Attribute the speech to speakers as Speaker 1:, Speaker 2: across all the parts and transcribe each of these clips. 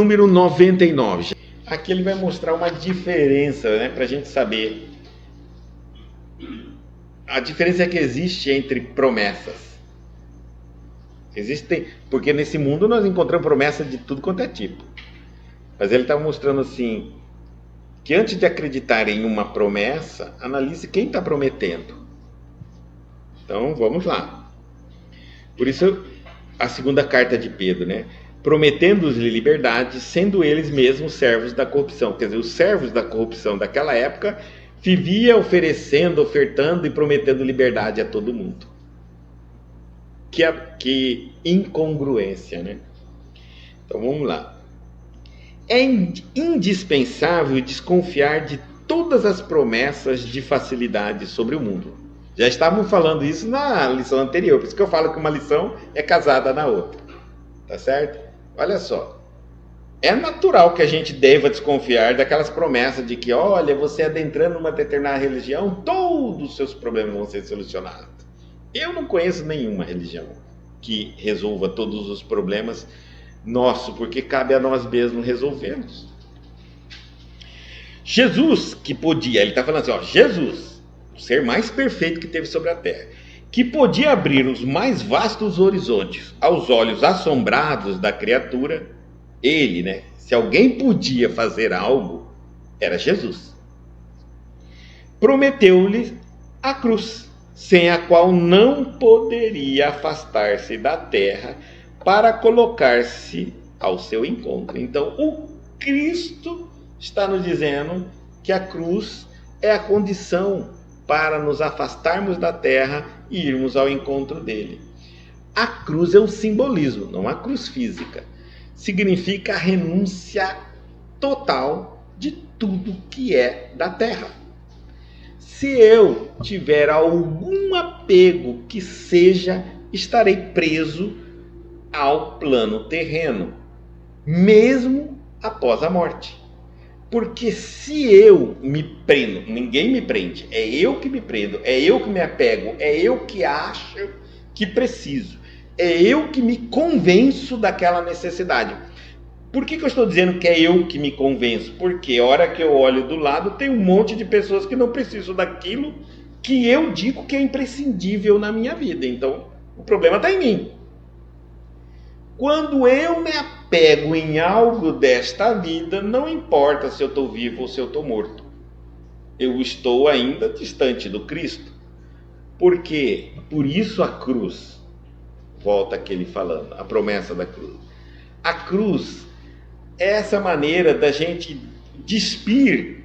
Speaker 1: Número 99. Aqui ele vai mostrar uma diferença, né, para a gente saber a diferença que existe entre promessas. Existem, porque nesse mundo nós encontramos promessas de tudo quanto é tipo. Mas ele está mostrando assim, que antes de acreditar em uma promessa, analise quem está prometendo. Então vamos lá. Por isso a segunda carta de Pedro, né? Prometendo-lhe liberdade, sendo eles mesmos servos da corrupção. Quer dizer, os servos da corrupção daquela época vivia oferecendo, ofertando e prometendo liberdade a todo mundo. Que incongruência, né? Então vamos lá. É indispensável desconfiar de todas as promessas de facilidade sobre o mundo. Já estavam falando isso na lição anterior, por isso que eu falo que uma lição é casada na outra. Tá certo? Olha só. É natural que a gente deva desconfiar daquelas promessas de que, olha, você adentrando numa determinada religião, todos os seus problemas vão ser solucionados. Eu não conheço nenhuma religião que resolva todos os problemas nossos, porque cabe a nós mesmos resolvermos. Jesus, que podia, ele está falando assim, ó, Jesus, o ser mais perfeito que teve sobre a terra, que podia abrir os mais vastos horizontes aos olhos assombrados da criatura, ele, né? Se alguém podia fazer algo, era Jesus. Prometeu-lhe a cruz, sem a qual não poderia afastar-se da terra para colocar-se ao seu encontro. Então, o Cristo está nos dizendo que a cruz é a condição para nos afastarmos da terra e irmos ao encontro dele. A cruz é um simbolismo, não a cruz física. Significa a renúncia total de tudo que é da terra. Se eu tiver algum apego que seja, estarei preso ao plano terreno, mesmo após a morte. Porque se eu me prendo, ninguém me prende, é eu que me prendo, é eu que me apego, é eu que acho que preciso, é eu que me convenço daquela necessidade. Por que eu estou dizendo que é eu que me convenço? Porque a hora que eu olho do lado, tem um monte de pessoas que não precisam daquilo que eu digo que é imprescindível na minha vida. Então, o problema está em mim. Quando eu me apego em algo desta vida, não importa se eu estou vivo ou se eu estou morto. Eu estou ainda distante do Cristo. Por quê? Por isso a cruz. Volta aquele falando, a promessa da cruz. A cruz é essa maneira da gente despir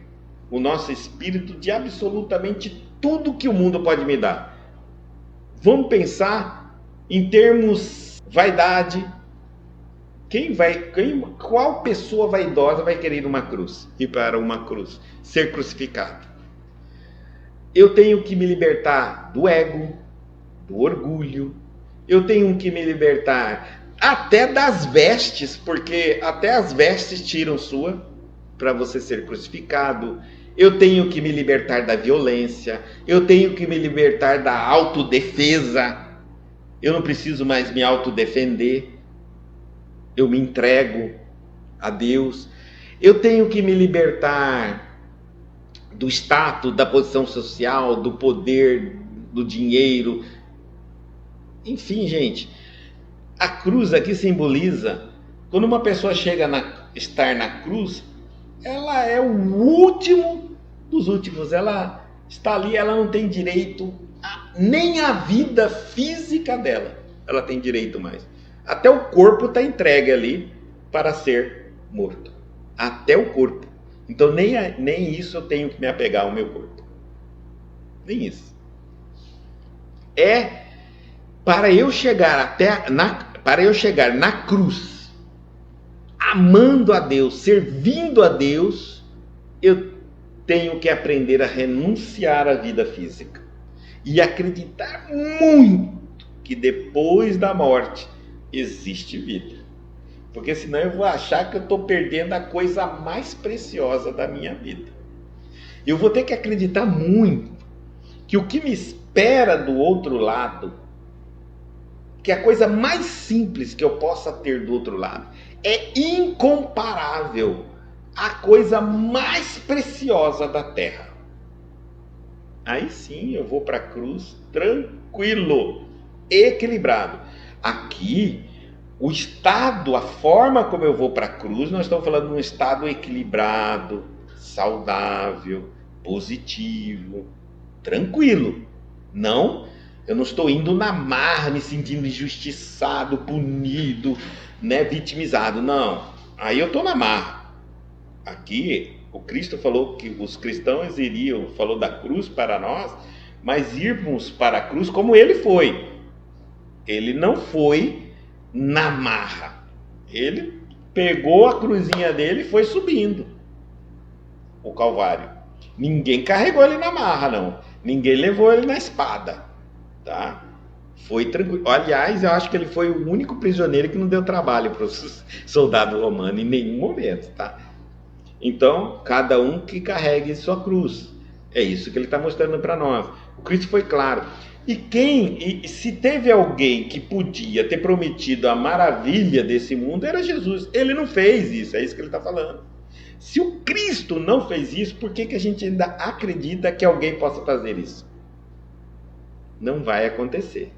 Speaker 1: o nosso espírito de absolutamente tudo que o mundo pode me dar. Vamos pensar em termos vaidade. Qual pessoa vaidosa vai querer ir uma cruz? Ir para uma cruz, ser crucificado. Eu tenho que me libertar do ego, do orgulho. Eu tenho que me libertar até das vestes, porque até as vestes tiram sua para você ser crucificado. Eu tenho que me libertar da violência. Eu tenho que me libertar da autodefesa. Eu não preciso mais me autodefender. Eu me entrego a Deus. Eu tenho que me libertar do status, da posição social, do poder, do dinheiro. Enfim, gente, a cruz aqui simboliza, quando uma pessoa chega a estar na cruz, ela é o último dos últimos. Ela está ali, ela não tem direito nem à vida física dela. Ela tem direito mais. Até o corpo está entregue ali para ser morto. Até o corpo. Então nem isso eu tenho que me apegar ao meu corpo. Nem isso. É para eu chegar na cruz, amando a Deus, servindo a Deus, eu tenho que aprender a renunciar à vida física. E acreditar muito que depois da morte existe vida. Porque senão eu vou achar que eu estou perdendo a coisa mais preciosa da minha vida. Eu vou ter que acreditar muito que o que me espera do outro lado, que a coisa mais simples que eu possa ter do outro lado, é incomparável, a coisa mais preciosa da terra. Aí sim eu vou para a cruz tranquilo, equilibrado. Aqui, o estado, a forma como eu vou para a cruz, nós estamos falando de um estado equilibrado, saudável, positivo, tranquilo. Não, eu não estou indo na marra, me sentindo injustiçado, punido, né, vitimizado. Não, aí eu estou na marra. Aqui, o Cristo falou que os cristãos iriam, falou da cruz para nós, mas irmos para a cruz como ele foi. Ele não foi na marra. Ele pegou a cruzinha dele e foi subindo o Calvário. Ninguém carregou ele na marra, não. Ninguém levou ele na espada, tá? Foi tranquilo. Aliás, eu acho que ele foi o único prisioneiro que não deu trabalho para os soldados romanos em nenhum momento, tá? Então, cada um que carregue sua cruz. É isso que ele está mostrando para nós. O Cristo foi claro. E se teve alguém que podia ter prometido a maravilha desse mundo, era Jesus. Ele não fez isso, é isso que ele está falando. Se o Cristo não fez isso, por que a gente ainda acredita que alguém possa fazer isso? Não vai acontecer,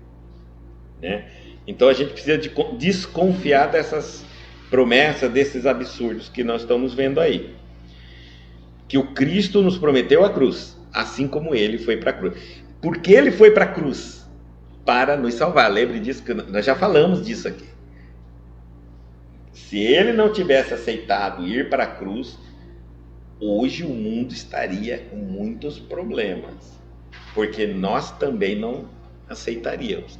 Speaker 1: né? Então a gente precisa desconfiar dessas promessas, desses absurdos que nós estamos vendo aí. Que o Cristo nos prometeu a cruz, assim como ele foi para a cruz. Por que ele foi para a cruz? Para nos salvar. Lembre disso, que nós já falamos disso aqui. Se ele não tivesse aceitado ir para a cruz, hoje o mundo estaria com muitos problemas. Porque nós também não aceitaríamos,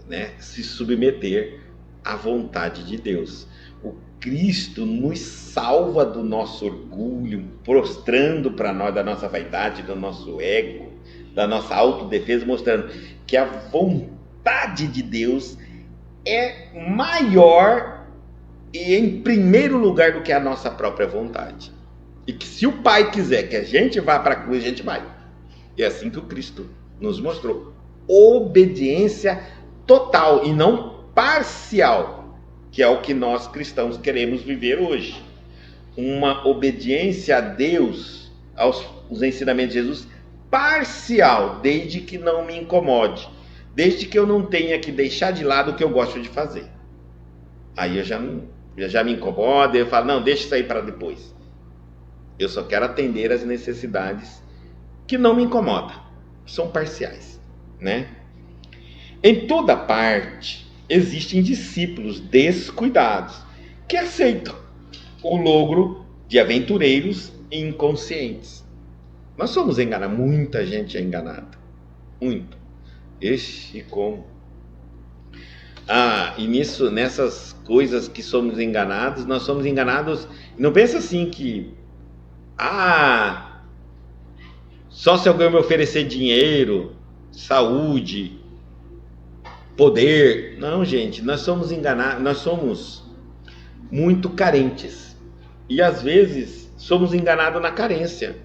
Speaker 1: né, se submeter à vontade de Deus. O Cristo nos salva do nosso orgulho, prostrando para nós da nossa vaidade, do nosso ego, da nossa autodefesa, mostrando que a vontade de Deus é maior e em primeiro lugar do que a nossa própria vontade. E que se o Pai quiser que a gente vá para a cruz, a gente vai. E é assim que o Cristo nos mostrou. Obediência total e não parcial, que é o que nós cristãos queremos viver hoje. Uma obediência a Deus, aos ensinamentos de Jesus, parcial, desde que não me incomode, desde que eu não tenha que deixar de lado o que eu gosto de fazer. Aí eu já me incomodo, eu falo, não, deixa isso aí para depois. Eu só quero atender às necessidades que não me incomodam, são parciais, né? Em toda parte existem discípulos descuidados que aceitam o logro de aventureiros inconscientes. Nós somos enganados, muita gente é enganada, muito. Ixi, como? E nessas coisas que somos enganados, nós somos enganados. Não pensa assim que só se alguém me oferecer dinheiro, saúde, poder. Não, gente, nós somos enganados, nós somos muito carentes. E às vezes somos enganados na carência.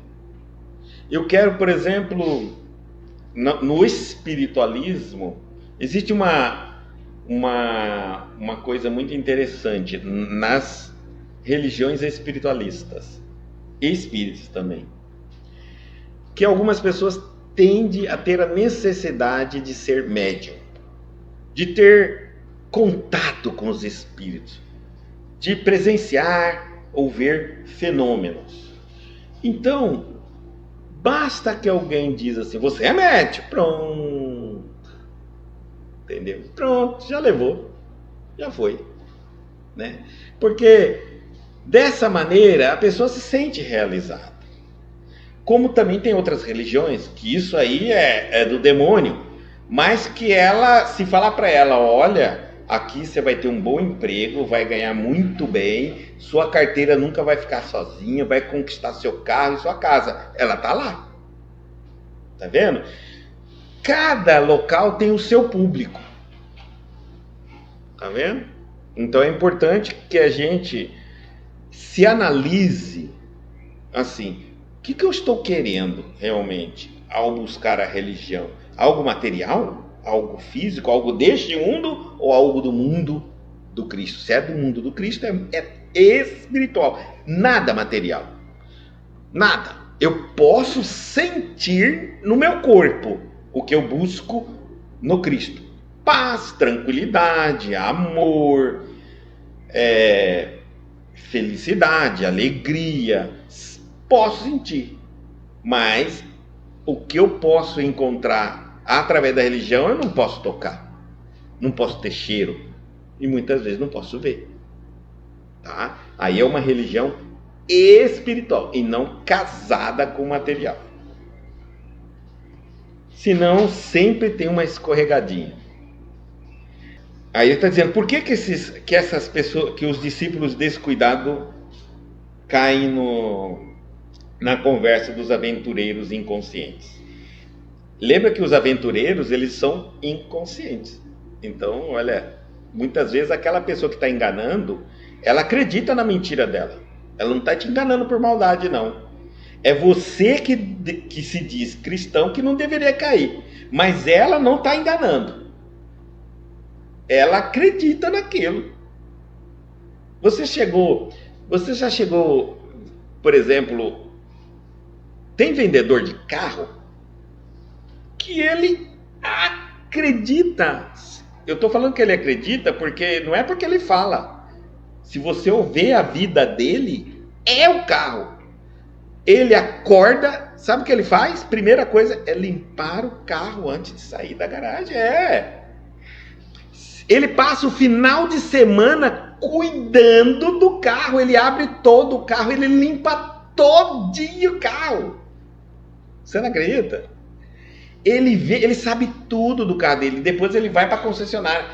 Speaker 1: Eu quero, por exemplo, no espiritualismo, existe uma coisa muito interessante nas religiões espiritualistas, e espíritas também, que algumas pessoas tendem a ter a necessidade de ser médium, de ter contato com os espíritos, de presenciar ou ver fenômenos. Então, basta que alguém diz assim, você é médium, pronto, entendeu? Pronto, já levou, já foi, né? Porque dessa maneira a pessoa se sente realizada. Como também tem outras religiões que isso aí é do demônio, mas que ela, se falar para ela, olha, aqui você vai ter um bom emprego, vai ganhar muito bem, sua carteira nunca vai ficar sozinha, vai conquistar seu carro e sua casa. Ela tá lá. Tá vendo? Cada local tem o seu público. Tá vendo? Então é importante que a gente se analise assim, o que eu estou querendo realmente ao buscar a religião? Algo material? Algo físico? Algo deste mundo ou algo do mundo? do Cristo. Se é do mundo do Cristo, é espiritual, nada material. Nada. Eu posso sentir no meu corpo o que eu busco no Cristo. Paz, tranquilidade, amor, felicidade, alegria. Posso sentir. Mas o que eu posso encontrar através da religião, eu não posso tocar. Não posso ter cheiro. E muitas vezes não posso ver. Tá? Aí é uma religião espiritual e não casada com o material. Senão sempre tem uma escorregadinha. Aí ele está dizendo, por que essas pessoas, que os discípulos descuidados caem na conversa dos aventureiros inconscientes? Lembra que os aventureiros, eles são inconscientes. Então, olha, muitas vezes aquela pessoa que está enganando, ela acredita na mentira dela. Ela não está te enganando por maldade, não. É você que se diz cristão que não deveria cair. Mas ela não está enganando. Ela acredita naquilo. Você já chegou, por exemplo, tem vendedor de carro que ele acredita. Eu estou falando que ele acredita porque não é porque ele fala. Se você ouvir a vida dele, é o carro. Ele acorda, sabe o que ele faz? Primeira coisa é limpar o carro antes de sair da garagem. Ele passa o final de semana cuidando do carro. Ele abre todo o carro, ele limpa todinho o carro. Você não acredita? Ele sabe tudo do carro dele. Depois ele vai para a concessionária.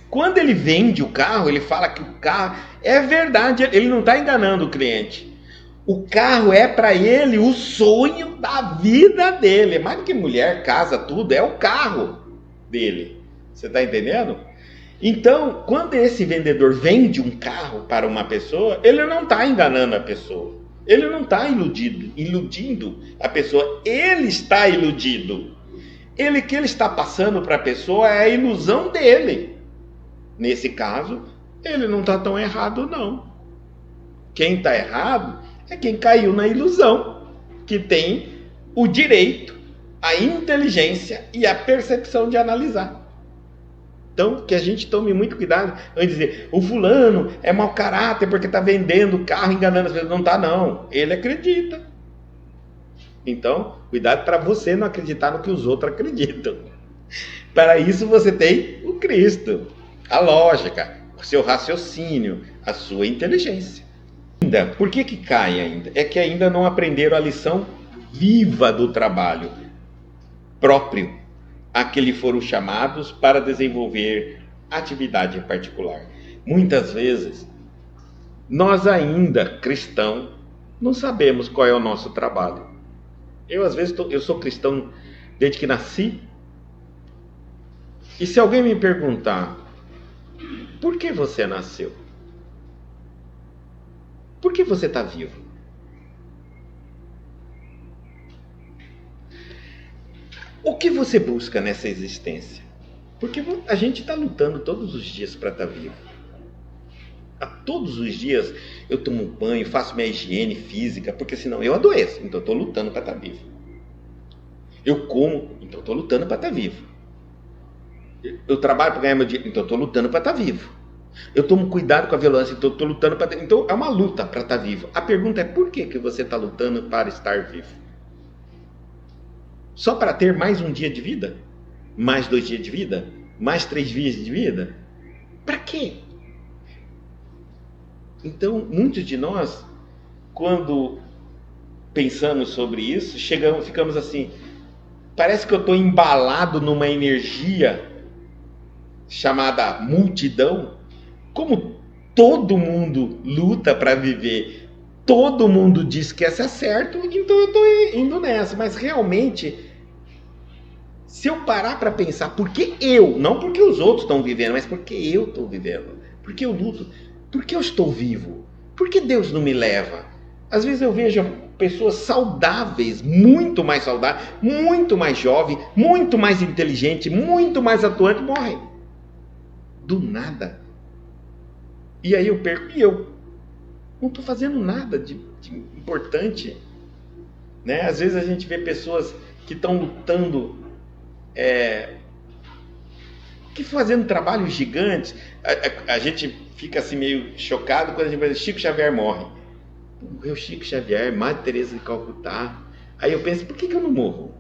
Speaker 1: Quando ele vende o carro, ele fala que o carro é verdade. Ele não está enganando o cliente. O carro é para ele o sonho da vida dele. É mais do que mulher, casa, tudo. É o carro dele. Você está entendendo? Então, quando esse vendedor vende um carro para uma pessoa, ele não está enganando a pessoa. Ele não está iludindo a pessoa. Ele está iludido. Que ele está passando para a pessoa é a ilusão dele. Nesse caso, ele não está tão errado, não. Quem está errado é quem caiu na ilusão, que tem o direito, a inteligência e a percepção de analisar. Então, que a gente tome muito cuidado em dizer, o fulano é mau caráter porque está vendendo carro, enganando as pessoas. Não está, não. Ele acredita. Então, cuidado para você não acreditar no que os outros acreditam. Para isso você tem o Cristo, a lógica, o seu raciocínio, a sua inteligência. Por que cai ainda? É que ainda não aprenderam a lição viva do trabalho próprio a que lhe foram chamados para desenvolver atividade em particular. Muitas vezes, nós ainda, cristãos, não sabemos qual é o nosso trabalho. Às vezes, eu sou cristão desde que nasci. E se alguém me perguntar, por que você nasceu? Por que você está vivo? O que você busca nessa existência? Porque a gente está lutando todos os dias para estar vivo. Todos os dias eu tomo banho, faço minha higiene física, porque senão eu adoeço. Então eu estou lutando para estar vivo. Eu como, então estou lutando para estar vivo. Eu trabalho para ganhar meu dinheiro, então estou lutando para estar vivo. Eu tomo cuidado com a violência, então estou lutando para... Então é uma luta para estar vivo. A pergunta é, por que você está lutando para estar vivo? Só para ter mais um dia de vida? Mais 2 dias de vida? Mais 3 dias de vida? Para quê? Então, muitos de nós, quando pensamos sobre isso, ficamos assim, parece que eu estou embalado numa energia chamada multidão. Como todo mundo luta para viver, todo mundo diz que essa é certo, então eu estou indo nessa. Mas realmente, se eu parar para pensar, por que eu, não porque os outros estão vivendo, mas porque eu estou vivendo, porque eu luto, porque eu estou vivo, porque Deus não me leva. Às vezes eu vejo pessoas saudáveis, muito mais saudáveis, muito mais jovens, muito mais inteligentes, muito mais atuantes, morrem. Do nada. E aí eu perco e eu não estou fazendo nada de importante. Né? Às vezes a gente vê pessoas que estão lutando, que fazendo trabalhos gigantes. A gente fica assim meio chocado quando a gente vê Chico Xavier morre. Morreu Chico Xavier, Madre Teresa de Calcutá. Aí eu penso, por que eu não morro?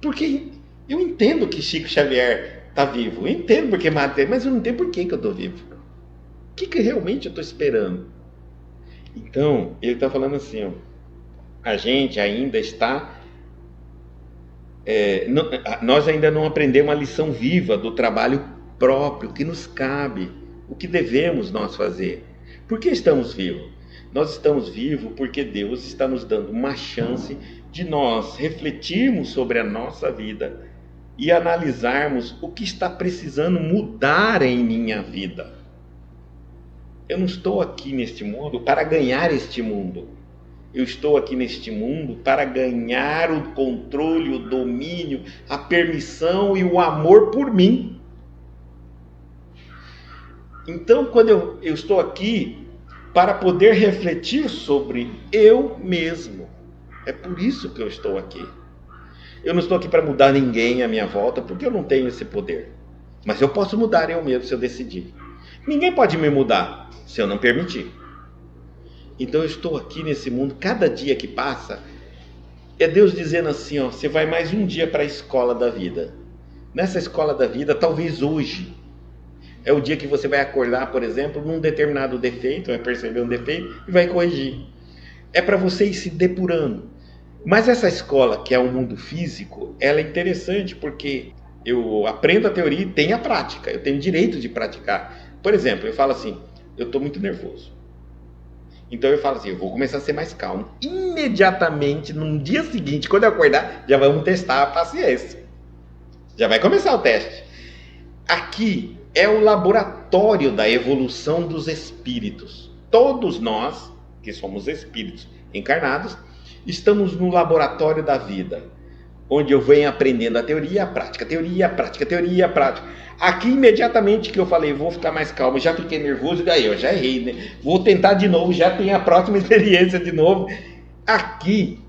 Speaker 1: Porque eu entendo que Chico Xavier está vivo, eu entendo porque Madre Teresa, mas eu não entendo por que eu estou vivo. O que realmente eu estou esperando? Então, ele está falando assim, ó, a gente ainda está... nós ainda não aprendemos a lição viva do trabalho próprio que nos cabe, o que devemos nós fazer. Por que estamos vivos? Nós estamos vivos porque Deus está nos dando uma chance de nós refletirmos sobre a nossa vida e analisarmos o que está precisando mudar em minha vida. Eu não estou aqui neste mundo para ganhar este mundo. Eu estou aqui neste mundo para ganhar o controle, o domínio, a permissão e o amor por mim. Então, quando eu estou aqui para poder refletir sobre eu mesmo, é por isso que eu estou aqui. Eu não estou aqui para mudar ninguém à minha volta, porque eu não tenho esse poder. Mas eu posso mudar eu mesmo se eu decidir. Ninguém pode me mudar se eu não permitir. Então eu estou aqui nesse mundo, cada dia que passa, é Deus dizendo assim, ó, você vai mais um dia para a escola da vida. Nessa escola da vida, talvez hoje, é o dia que você vai acordar, por exemplo, num determinado defeito, vai perceber um defeito e vai corrigir. É para você ir se depurando. Mas essa escola, que é o mundo físico, ela é interessante porque eu aprendo a teoria e tenho a prática. Eu tenho direito de praticar. Por exemplo, eu falo assim, eu estou muito nervoso. Então eu falo assim, eu vou começar a ser mais calmo. Imediatamente, no dia seguinte, quando eu acordar, já vamos testar a paciência. Já vai começar o teste. Aqui é o laboratório da evolução dos espíritos. Todos nós, que somos espíritos encarnados, estamos no laboratório da vida, onde eu venho aprendendo a teoria e a prática, teoria, prática, teoria, prática. Aqui, imediatamente que eu falei, vou ficar mais calmo, já fiquei nervoso, e daí eu já errei, né? Vou tentar de novo, já tenho a próxima experiência de novo. Aqui,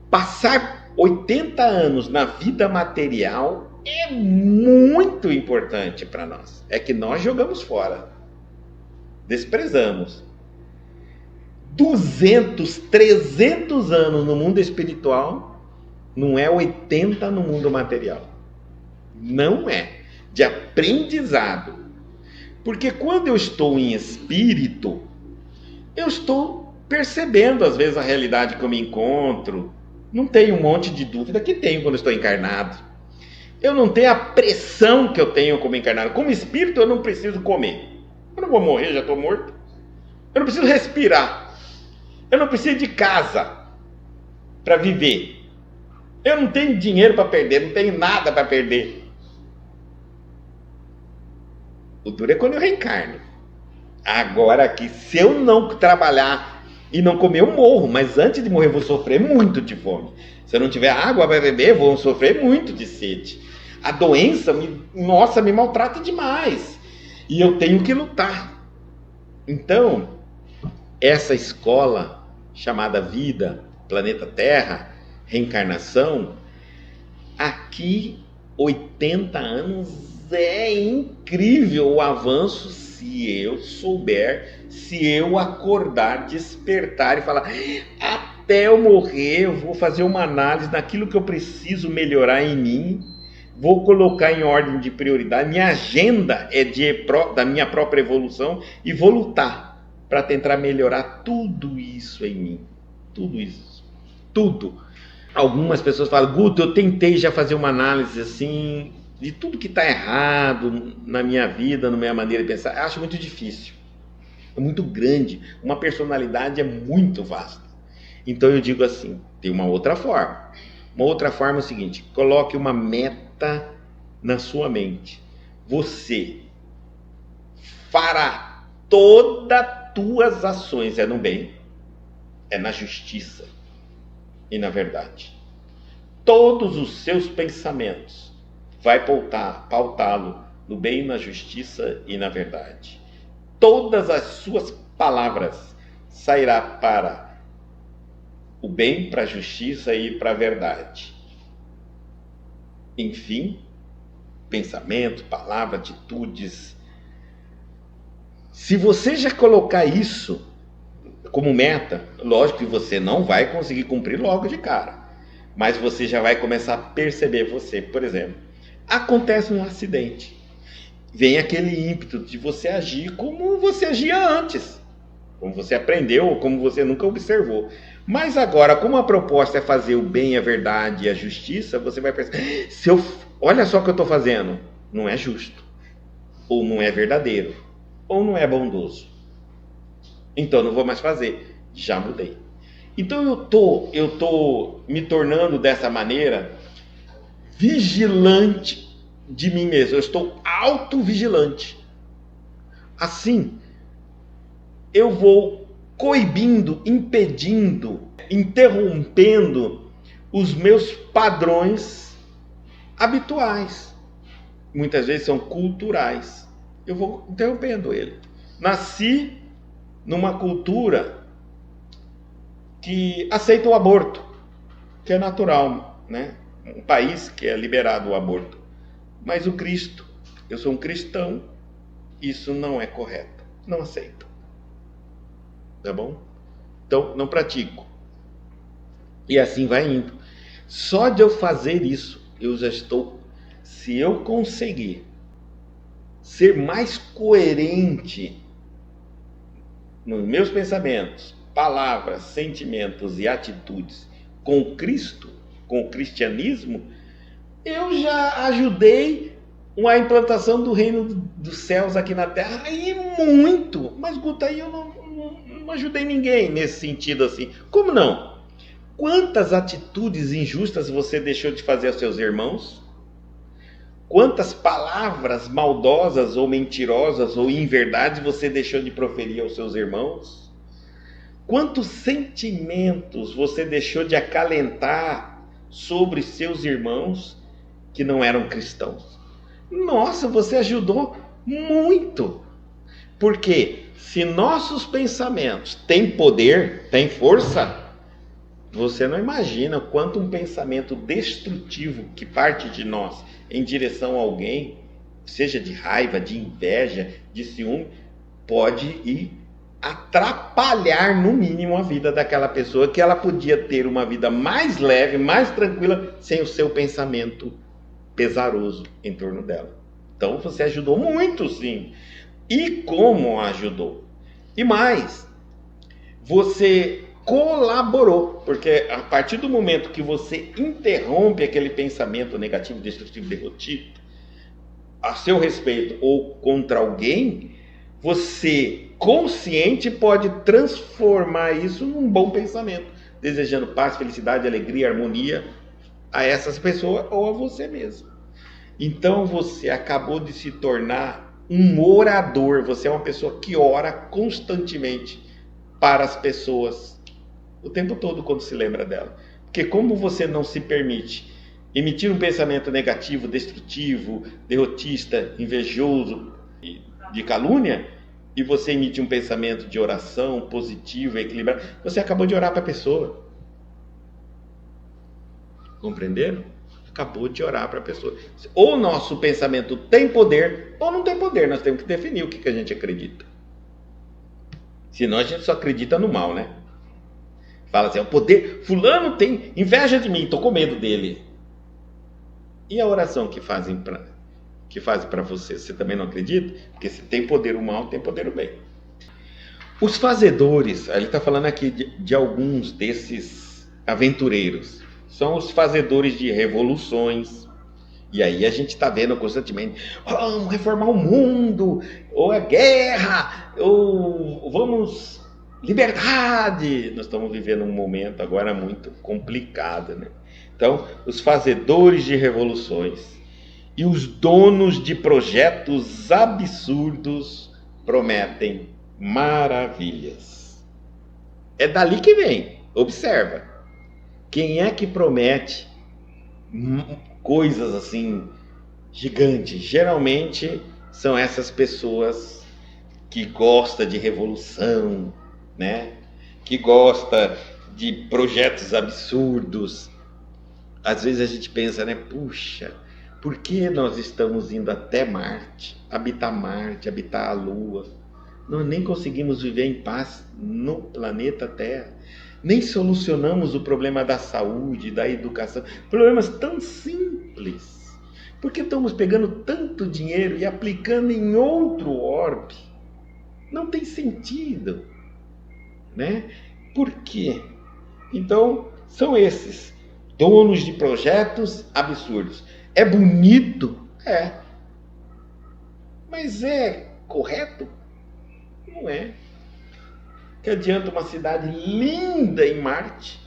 Speaker 1: passar 80 anos na vida material é muito importante para nós. É que nós jogamos fora, desprezamos. 200, 300 anos no mundo espiritual não é 80 no mundo material. Não é. De aprendizado. Porque quando eu estou em espírito, eu estou percebendo às vezes a realidade que eu me encontro. Não tenho um monte de dúvida que tenho quando estou encarnado. Eu não tenho a pressão que eu tenho como encarnado. Como espírito eu não preciso comer. Eu não vou morrer, já estou morto. Eu não preciso respirar. Eu não preciso de casa para viver. Eu não tenho dinheiro para perder, não tenho nada para perder. O duro é quando eu reencarno. Agora aqui, se eu não trabalhar e não comer, eu morro. Mas antes de morrer, eu vou sofrer muito de fome. Se eu não tiver água para beber, eu vou sofrer muito de sede. A doença, me maltrata demais. E eu tenho que lutar. Então, essa escola chamada vida, planeta Terra, reencarnação, aqui 80 anos é incrível o avanço se eu souber, se eu acordar, despertar e falar, até eu morrer eu vou fazer uma análise daquilo que eu preciso melhorar em mim, vou colocar em ordem de prioridade, minha agenda é da minha própria evolução e vou lutar para tentar melhorar tudo isso em mim, tudo isso, tudo. Algumas pessoas falam, Guto, eu tentei já fazer uma análise assim de tudo que está errado na minha vida, na minha maneira de pensar. Eu acho muito difícil, é muito grande, uma personalidade é muito vasta. Então eu digo assim, tem uma outra forma. Uma outra forma é o seguinte, coloque uma meta na sua mente. Você fará todas as tuas ações, é no bem, é na justiça e na verdade. Todos os seus pensamentos vai pautá-lo no bem, na justiça e na verdade. todas as suas palavras sairá para o bem, para a justiça e para a verdade. Enfim, pensamento, palavra, atitudes. Se você já colocar isso como meta, lógico que você não vai conseguir cumprir logo de cara, mas você já vai começar a perceber você. Por exemplo, acontece um acidente, vem aquele ímpeto de você agir como você agia antes, como você aprendeu ou como você nunca observou. Mas agora, como a proposta é fazer o bem, a verdade e a justiça, você vai perceber, olha só o que eu estou fazendo, não é justo, ou não é verdadeiro, ou não é bondoso. Então não vou mais fazer, já mudei. Então eu tô me tornando dessa maneira vigilante de mim mesmo. Eu estou autovigilante. Assim, eu vou coibindo, impedindo, interrompendo os meus padrões habituais. Muitas vezes são culturais. Eu vou interrompendo ele. Nasci numa cultura que aceita o aborto, que é natural, né? Um país que é liberado o aborto. Mas o Cristo, eu sou um cristão, isso não é correto, não aceito. Tá bom? Então, não pratico. E assim vai indo. Só de eu fazer isso, eu já estou, se eu conseguir ser mais coerente nos meus pensamentos, palavras, sentimentos e atitudes com Cristo, com o cristianismo, eu já ajudei a implantação do reino dos céus aqui na terra, e muito. Mas, Guta, aí eu não ajudei ninguém nesse sentido assim. Como não? Quantas atitudes injustas você deixou de fazer aos seus irmãos? Quantas palavras maldosas ou mentirosas ou inverdades você deixou de proferir aos seus irmãos? Quantos sentimentos você deixou de acalentar sobre seus irmãos que não eram cristãos? Nossa, você ajudou muito. Porque se nossos pensamentos têm poder, têm força, você não imagina quanto um pensamento destrutivo que parte de nós em direção a alguém, seja de raiva, de inveja, de ciúme, pode ir atrapalhar no mínimo a vida daquela pessoa, que ela podia ter uma vida mais leve, mais tranquila, sem o seu pensamento pesaroso em torno dela. Então você ajudou muito, sim. E como ajudou? E mais, você colaborou, porque a partir do momento que você interrompe aquele pensamento negativo, destrutivo, derrotista a seu respeito ou contra alguém, você consciente pode transformar isso num bom pensamento, desejando paz, felicidade, alegria, harmonia a essas pessoas ou a você mesmo. Então você acabou de se tornar um orador, você é uma pessoa que ora constantemente para as pessoas o tempo todo quando se lembra dela. Porque como você não se permite emitir um pensamento negativo, destrutivo, derrotista, invejoso, de calúnia, e você emite um pensamento de oração positivo, equilibrado, você acabou de orar para a pessoa. Compreenderam? Acabou de orar para a pessoa. Ou o nosso pensamento tem poder, ou não tem poder. Nós temos que definir o que a gente acredita. Senão a gente só acredita no mal, né? Fala assim, o poder, fulano tem inveja de mim, estou com medo dele. E a oração que fazem para você? Você também não acredita? Porque se tem poder o mal, tem poder o bem. Os fazedores, ele está falando aqui de alguns desses aventureiros. São os fazedores de revoluções. E aí a gente está vendo constantemente, vamos reformar o mundo, ou a guerra, ou vamos... liberdade! Nós estamos vivendo um momento agora muito complicado, né? Então, os fazedores de revoluções e os donos de projetos absurdos prometem maravilhas. É dali que vem. Observa. Quem é que promete coisas assim gigantes? Geralmente são essas pessoas que gosta de revolução, né? Que gosta de projetos absurdos. Às vezes a gente pensa, né? Puxa, por que nós estamos indo até Marte, habitar a Lua? Nós nem conseguimos viver em paz no planeta Terra. Nem solucionamos o problema da saúde, da educação. Problemas tão simples. Por que estamos pegando tanto dinheiro e aplicando em outro orbe? Não tem sentido, né? Por quê? Então, são esses donos de projetos absurdos. É bonito? É. Mas é correto? Não é. Que adianta uma cidade linda em Marte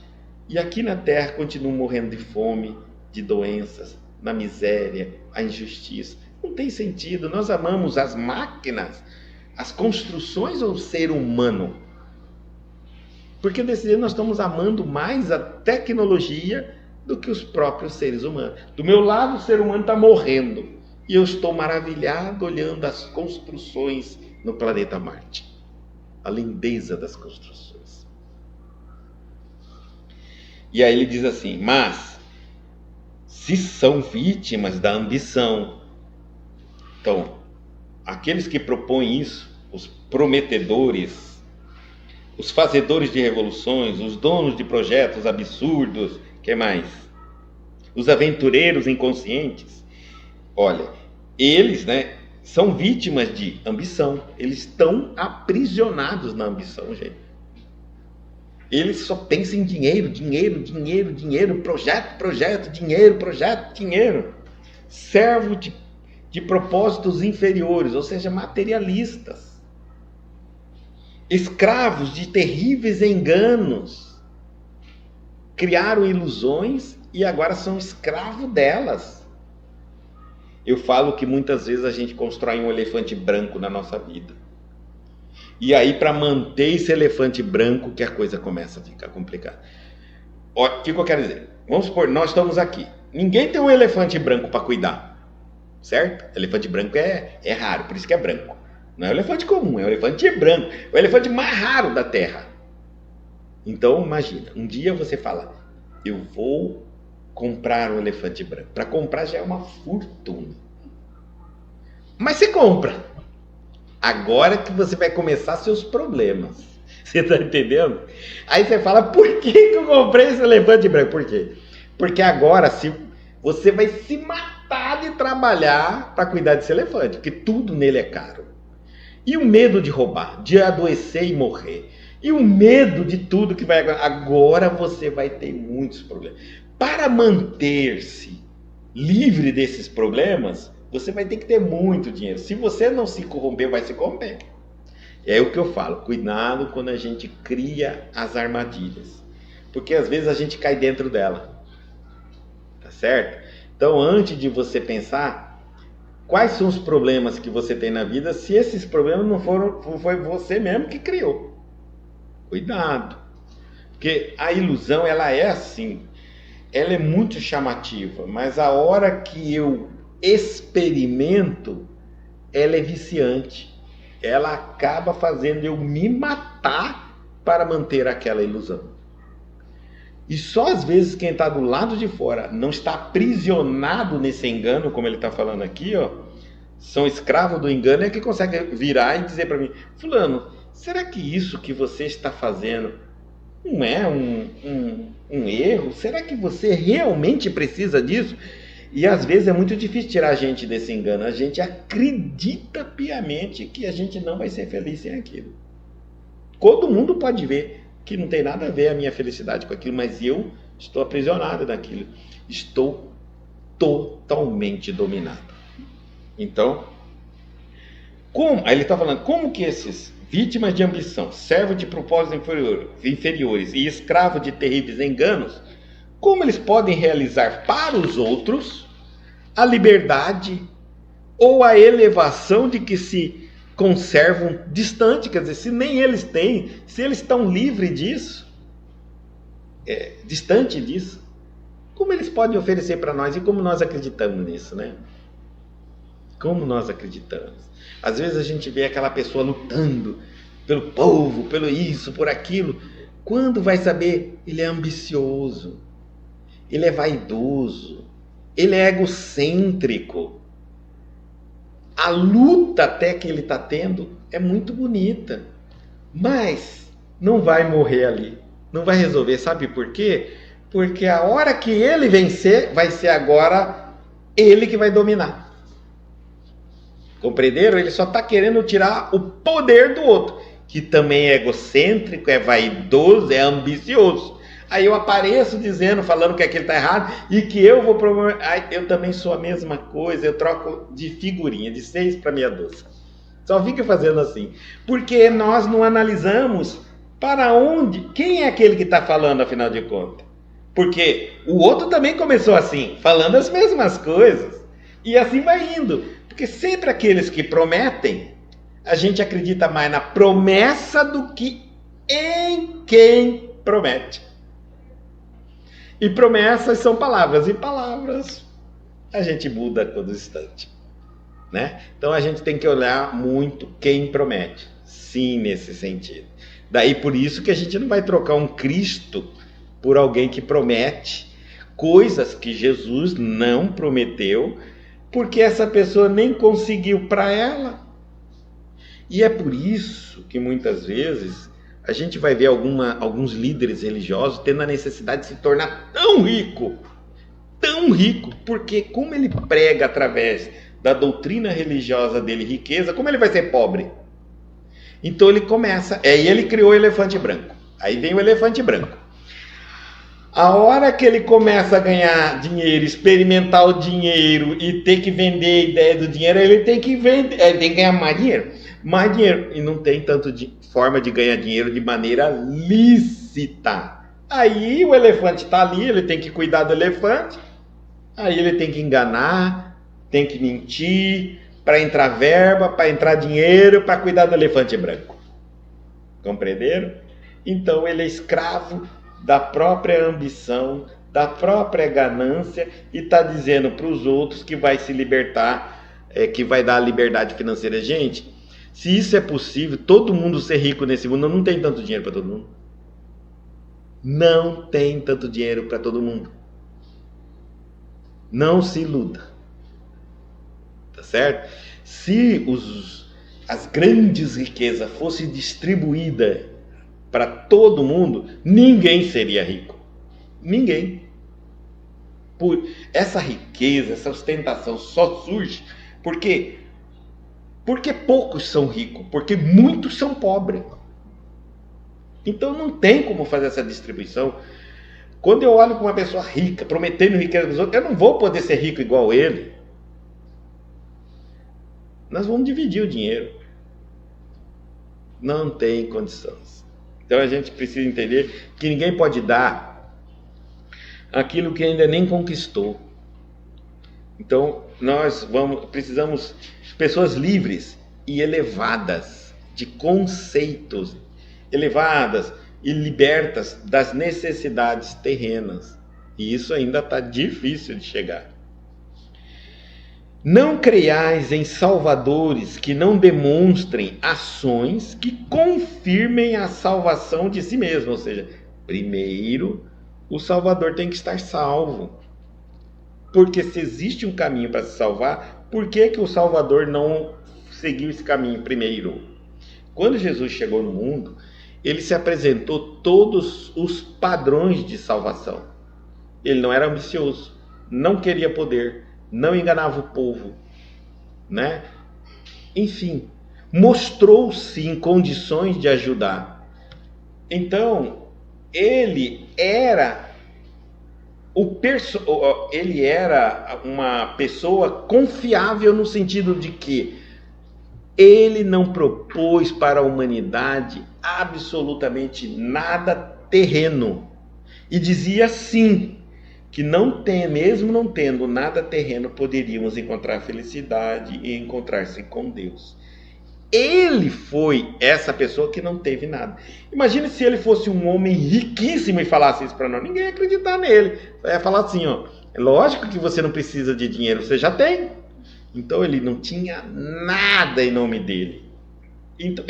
Speaker 1: e aqui na Terra continuam morrendo de fome, de doenças, na miséria, a injustiça. Não tem sentido. Nós amamos as máquinas, as construções ou o ser humano? Porque desse jeito nós estamos amando mais a tecnologia do que os próprios seres humanos. Do meu lado, o ser humano está morrendo. E eu estou maravilhado olhando as construções no planeta Marte. A lindeza das construções. E aí ele diz assim, mas se são vítimas da ambição, então, aqueles que propõem isso, os prometedores, os fazedores de revoluções, os donos de projetos absurdos, que mais? Os aventureiros inconscientes, olha, eles, né, são vítimas de ambição. Eles estão aprisionados na ambição, gente. Eles só pensam em dinheiro, dinheiro, dinheiro, dinheiro, projeto, projeto, dinheiro, projeto, dinheiro. Servo de propósitos inferiores, ou seja, materialistas. Escravos de terríveis enganos. Criaram ilusões e agora são escravos delas. Eu falo que muitas vezes a gente constrói um elefante branco na nossa vida. E aí, para manter esse elefante branco, que a coisa começa a ficar complicada. O que eu quero dizer? Vamos supor, nós estamos aqui. Ninguém tem um elefante branco para cuidar. Certo? Elefante branco é raro, por isso que é branco. Não é um elefante comum, é um elefante branco. É o elefante mais raro da Terra. Então, imagina, um dia você fala, eu vou comprar um elefante branco. Para comprar já é uma fortuna. Mas você compra. Agora que você vai começar seus problemas. Você está entendendo? Aí você fala, por que eu comprei esse elefante branco? Por quê? Porque agora você vai se matar de trabalhar para cuidar desse elefante. Porque tudo nele é caro. E o medo de roubar, de adoecer e morrer. E o medo de tudo que vai... Agora você vai ter muitos problemas. Para manter-se livre desses problemas, você vai ter que ter muito dinheiro. Se você não se corromper, vai se corromper. É o que eu falo. Cuidado quando a gente cria as armadilhas. Porque às vezes a gente cai dentro dela. Tá certo? Então, antes de você pensar quais são os problemas que você tem na vida, se esses problemas não foi você mesmo que criou. Cuidado. Porque a ilusão, ela é assim. Ela é muito chamativa, mas a hora que eu experimento, ela é viciante. Ela acaba fazendo eu me matar para manter aquela ilusão. E só às vezes quem está do lado de fora não está aprisionado nesse engano, como ele está falando aqui, ó, são escravos do engano, é que consegue virar e dizer para mim, fulano, será que isso que você está fazendo não é um erro? Será que você realmente precisa disso? E às vezes é muito difícil tirar a gente desse engano. A gente acredita piamente que a gente não vai ser feliz sem aquilo. Todo mundo pode ver que não tem nada a ver a minha felicidade com aquilo, mas eu estou aprisionado naquilo. Estou totalmente dominado. Então, aí ele está falando, como que esses vítimas de ambição, servo de propósitos inferiores e escravo de terríveis enganos, como eles podem realizar para os outros a liberdade ou a elevação de que se conservam distante? Quer dizer, se nem eles têm, se eles estão livres disso, distante disso, como eles podem oferecer para nós e como nós acreditamos nisso, né? Como nós acreditamos. Às vezes a gente vê aquela pessoa lutando pelo povo, pelo isso, por aquilo. Quando vai saber, ele é ambicioso, ele é vaidoso, ele é egocêntrico. A luta até que ele está tendo é muito bonita, mas não vai morrer ali, não vai resolver. Sabe por quê? Porque a hora que ele vencer, vai ser agora ele que vai dominar. Compreenderam? Ele só está querendo tirar o poder do outro, que também é egocêntrico, é vaidoso, é ambicioso. Aí eu apareço dizendo, falando que aquele está errado e que eu vou promover. Eu também sou a mesma coisa, eu troco de figurinha, de 6 para meia dúzia. Só fica fazendo assim. Porque nós não analisamos para onde, quem é aquele que está falando, afinal de contas. Porque o outro também começou assim, falando as mesmas coisas. E assim vai indo. Porque sempre aqueles que prometem, a gente acredita mais na promessa do que em quem promete. E promessas são palavras, e palavras a gente muda a todo instante, né? Então a gente tem que olhar muito quem promete, sim, nesse sentido. Daí por isso que a gente não vai trocar um Cristo por alguém que promete coisas que Jesus não prometeu, porque essa pessoa nem conseguiu para ela. E é por isso que muitas vezes a gente vai ver alguns líderes religiosos tendo a necessidade de se tornar tão rico, porque como ele prega através da doutrina religiosa dele riqueza, como ele vai ser pobre? Então ele começa, aí ele criou o elefante branco, aí vem o elefante branco. A hora que ele começa a ganhar dinheiro, experimentar o dinheiro e ter que vender a ideia do dinheiro, ele tem que ganhar mais dinheiro. E não tem tanto forma de ganhar dinheiro de maneira lícita. Aí o elefante está ali, ele tem que cuidar do elefante, aí ele tem que enganar, tem que mentir, para entrar verba, para entrar dinheiro, para cuidar do elefante branco. Compreenderam? Então ele é escravo da própria ambição, da própria ganância, e está dizendo para os outros que vai se libertar, que vai dar a liberdade financeira. Gente, se isso é possível, todo mundo ser rico nesse mundo, não tem tanto dinheiro para todo mundo. Não tem tanto dinheiro para todo mundo. Não se iluda. Tá certo? Se as grandes riquezas fossem distribuídas para todo mundo, ninguém seria rico. Ninguém. Essa riqueza, essa ostentação só surge porque poucos são ricos, porque muitos são pobres. Então não tem como fazer essa distribuição. Quando eu olho para uma pessoa rica, prometendo riqueza dos outros, eu não vou poder ser rico igual ele. Nós vamos dividir o dinheiro. Não tem condições. Então a gente precisa entender que ninguém pode dar aquilo que ainda nem conquistou. Então nós precisamos de pessoas livres e elevadas, de conceitos elevadas e libertas das necessidades terrenas. E isso ainda está difícil de chegar. Não creiais em salvadores que não demonstrem ações que confirmem a salvação de si mesmo. Ou seja, primeiro o salvador tem que estar salvo. Porque se existe um caminho para se salvar, por que o salvador não seguiu esse caminho primeiro? Quando Jesus chegou no mundo, ele se apresentou todos os padrões de salvação. Ele não era ambicioso, não queria poder, não enganava o povo, né? Enfim, mostrou-se em condições de ajudar. Então, ele era uma pessoa confiável no sentido de que ele não propôs para a humanidade absolutamente nada terreno. E dizia sim, que mesmo não tendo nada terreno, poderíamos encontrar felicidade e encontrar-se com Deus. Ele foi essa pessoa que não teve nada. Imagine se ele fosse um homem riquíssimo e falasse isso para nós. Ninguém ia acreditar nele. Ia falar assim, ó, é lógico que você não precisa de dinheiro, você já tem. Então ele não tinha nada em nome dele. Então,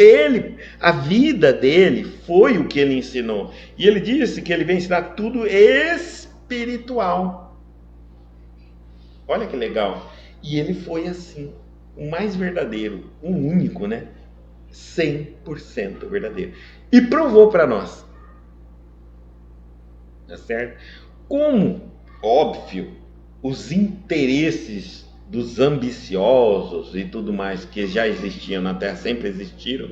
Speaker 1: a vida dele foi o que ele ensinou. E ele disse que ele veio ensinar tudo espiritual. Olha que legal. E ele foi assim, o mais verdadeiro, o único, né? 100% verdadeiro. E provou para nós. Tá certo? Como, óbvio, os interesses dos ambiciosos e tudo mais que já existiam na Terra, sempre existiram,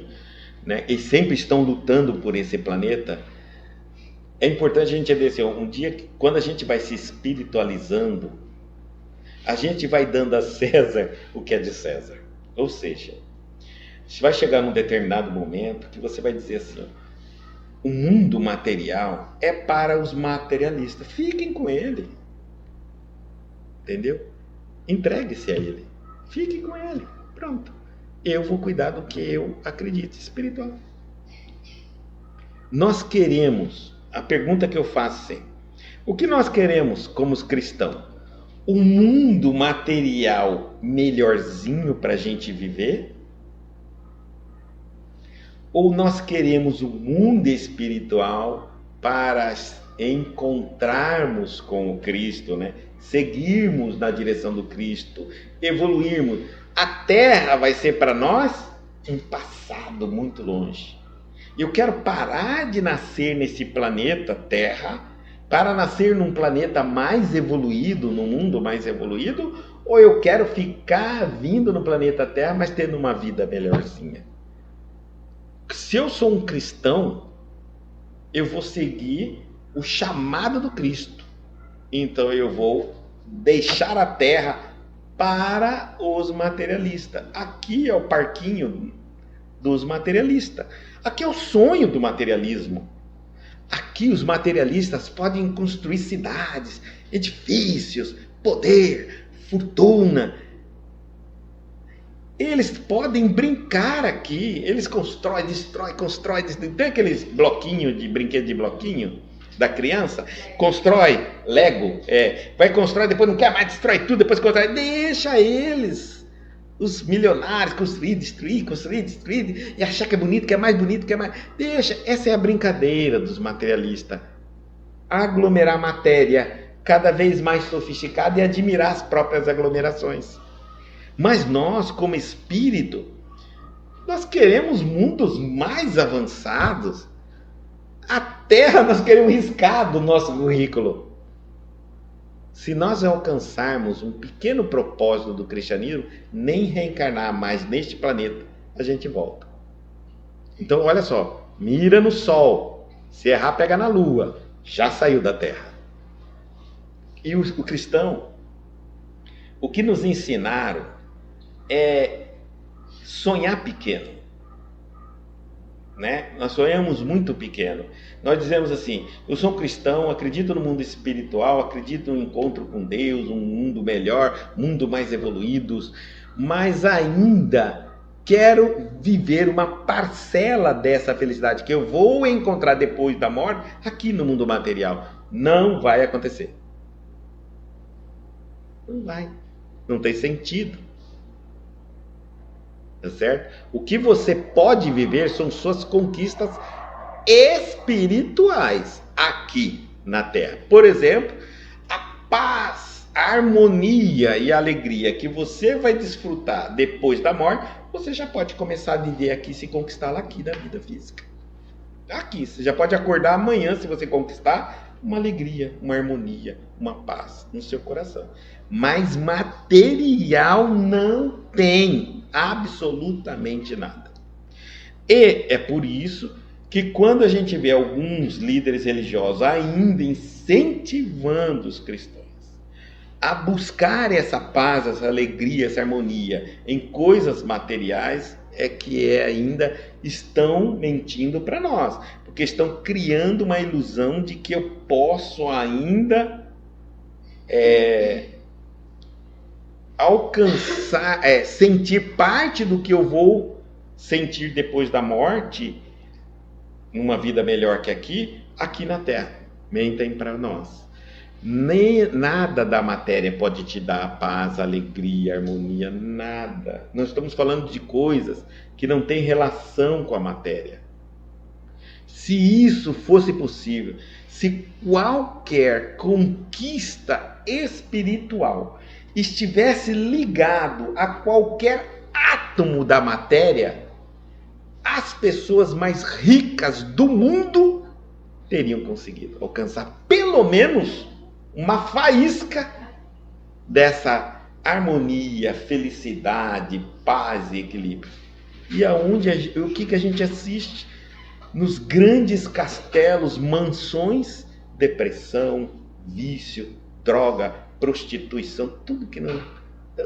Speaker 1: né? E sempre estão lutando por esse planeta. É importante a gente entender assim, um dia, quando a gente vai se espiritualizando, a gente vai dando a César o que é de César. Ou seja, vai chegar num determinado momento que você vai dizer assim, o mundo material é para os materialistas. Fiquem com ele. Entendeu? Entregue-se a ele. Fiquem com ele. Pronto. Eu vou cuidar do que eu acredito espiritual. Nós queremos, a pergunta que eu faço sempre, o que nós queremos como os cristãos? O mundo material melhorzinho para a gente viver? Ou nós queremos o mundo espiritual para encontrarmos com o Cristo, né? Seguirmos na direção do Cristo, evoluirmos? A Terra vai ser para nós um passado muito longe. Eu quero parar de nascer nesse planeta Terra para nascer num planeta mais evoluído, num mundo mais evoluído, ou eu quero ficar vindo no planeta Terra, mas tendo uma vida melhorzinha? Se eu sou um cristão, eu vou seguir o chamado do Cristo. Então eu vou deixar a terra para os materialistas. Aqui é o parquinho dos materialistas. Aqui é o sonho do materialismo. Aqui os materialistas podem construir cidades, edifícios, poder, fortuna. Eles podem brincar aqui. Eles constroem, destroem. Tem aqueles bloquinhos de brinquedo de bloquinho da criança? Constrói Lego. Vai constrói, depois não quer mais, destrói tudo, depois constrói. Deixa eles, os milionários, construir, destruir, e achar que é bonito, que é mais bonito, que é mais. Deixa. Essa é a brincadeira dos materialistas. Aglomerar matéria cada vez mais sofisticada e admirar as próprias aglomerações. Mas nós, como espírito, nós queremos mundos mais avançados. A Terra nós queremos riscar do nosso currículo. Se nós alcançarmos um pequeno propósito do cristianismo, nem reencarnar mais neste planeta, a gente volta. Então, olha só, mira no Sol, se errar, pega na Lua, já saiu da Terra. E o cristão, o que nos ensinaram é sonhar pequeno, né? Nós sonhamos muito pequeno. Nós dizemos assim, eu sou um cristão, acredito no mundo espiritual, acredito no encontro com Deus, um mundo melhor, mundo mais evoluído, mas ainda quero viver uma parcela dessa felicidade que eu vou encontrar depois da morte aqui no mundo material. Não vai acontecer. Não vai. Não tem sentido. Tá certo? O que você pode viver são suas conquistas espirituais aqui na Terra. Por exemplo, a paz, a harmonia e a alegria que você vai desfrutar depois da morte, você já pode começar a viver aqui, se conquistá-la aqui na vida física. Aqui, você já pode acordar amanhã, se você conquistar, uma alegria, uma harmonia, uma paz no seu coração. Mas material não tem absolutamente nada. E é por isso que quando a gente vê alguns líderes religiosos ainda incentivando os cristãos a buscar essa paz, essa alegria, essa harmonia em coisas materiais, é que ainda estão mentindo para nós, porque estão criando uma ilusão de que eu posso ainda alcançar, sentir parte do que eu vou sentir depois da morte, numa vida melhor que aqui na Terra. Mentem para nós. Nem nada da matéria pode te dar paz, alegria, harmonia, nada. Nós estamos falando de coisas que não têm relação com a matéria. Se isso fosse possível, se qualquer conquista espiritual estivesse ligado a qualquer átomo da matéria, as pessoas mais ricas do mundo teriam conseguido alcançar pelo menos uma faísca dessa harmonia, felicidade, paz e equilíbrio. E o que a gente assiste? Nos grandes castelos, mansões, depressão, vício, droga, prostituição, tudo que não...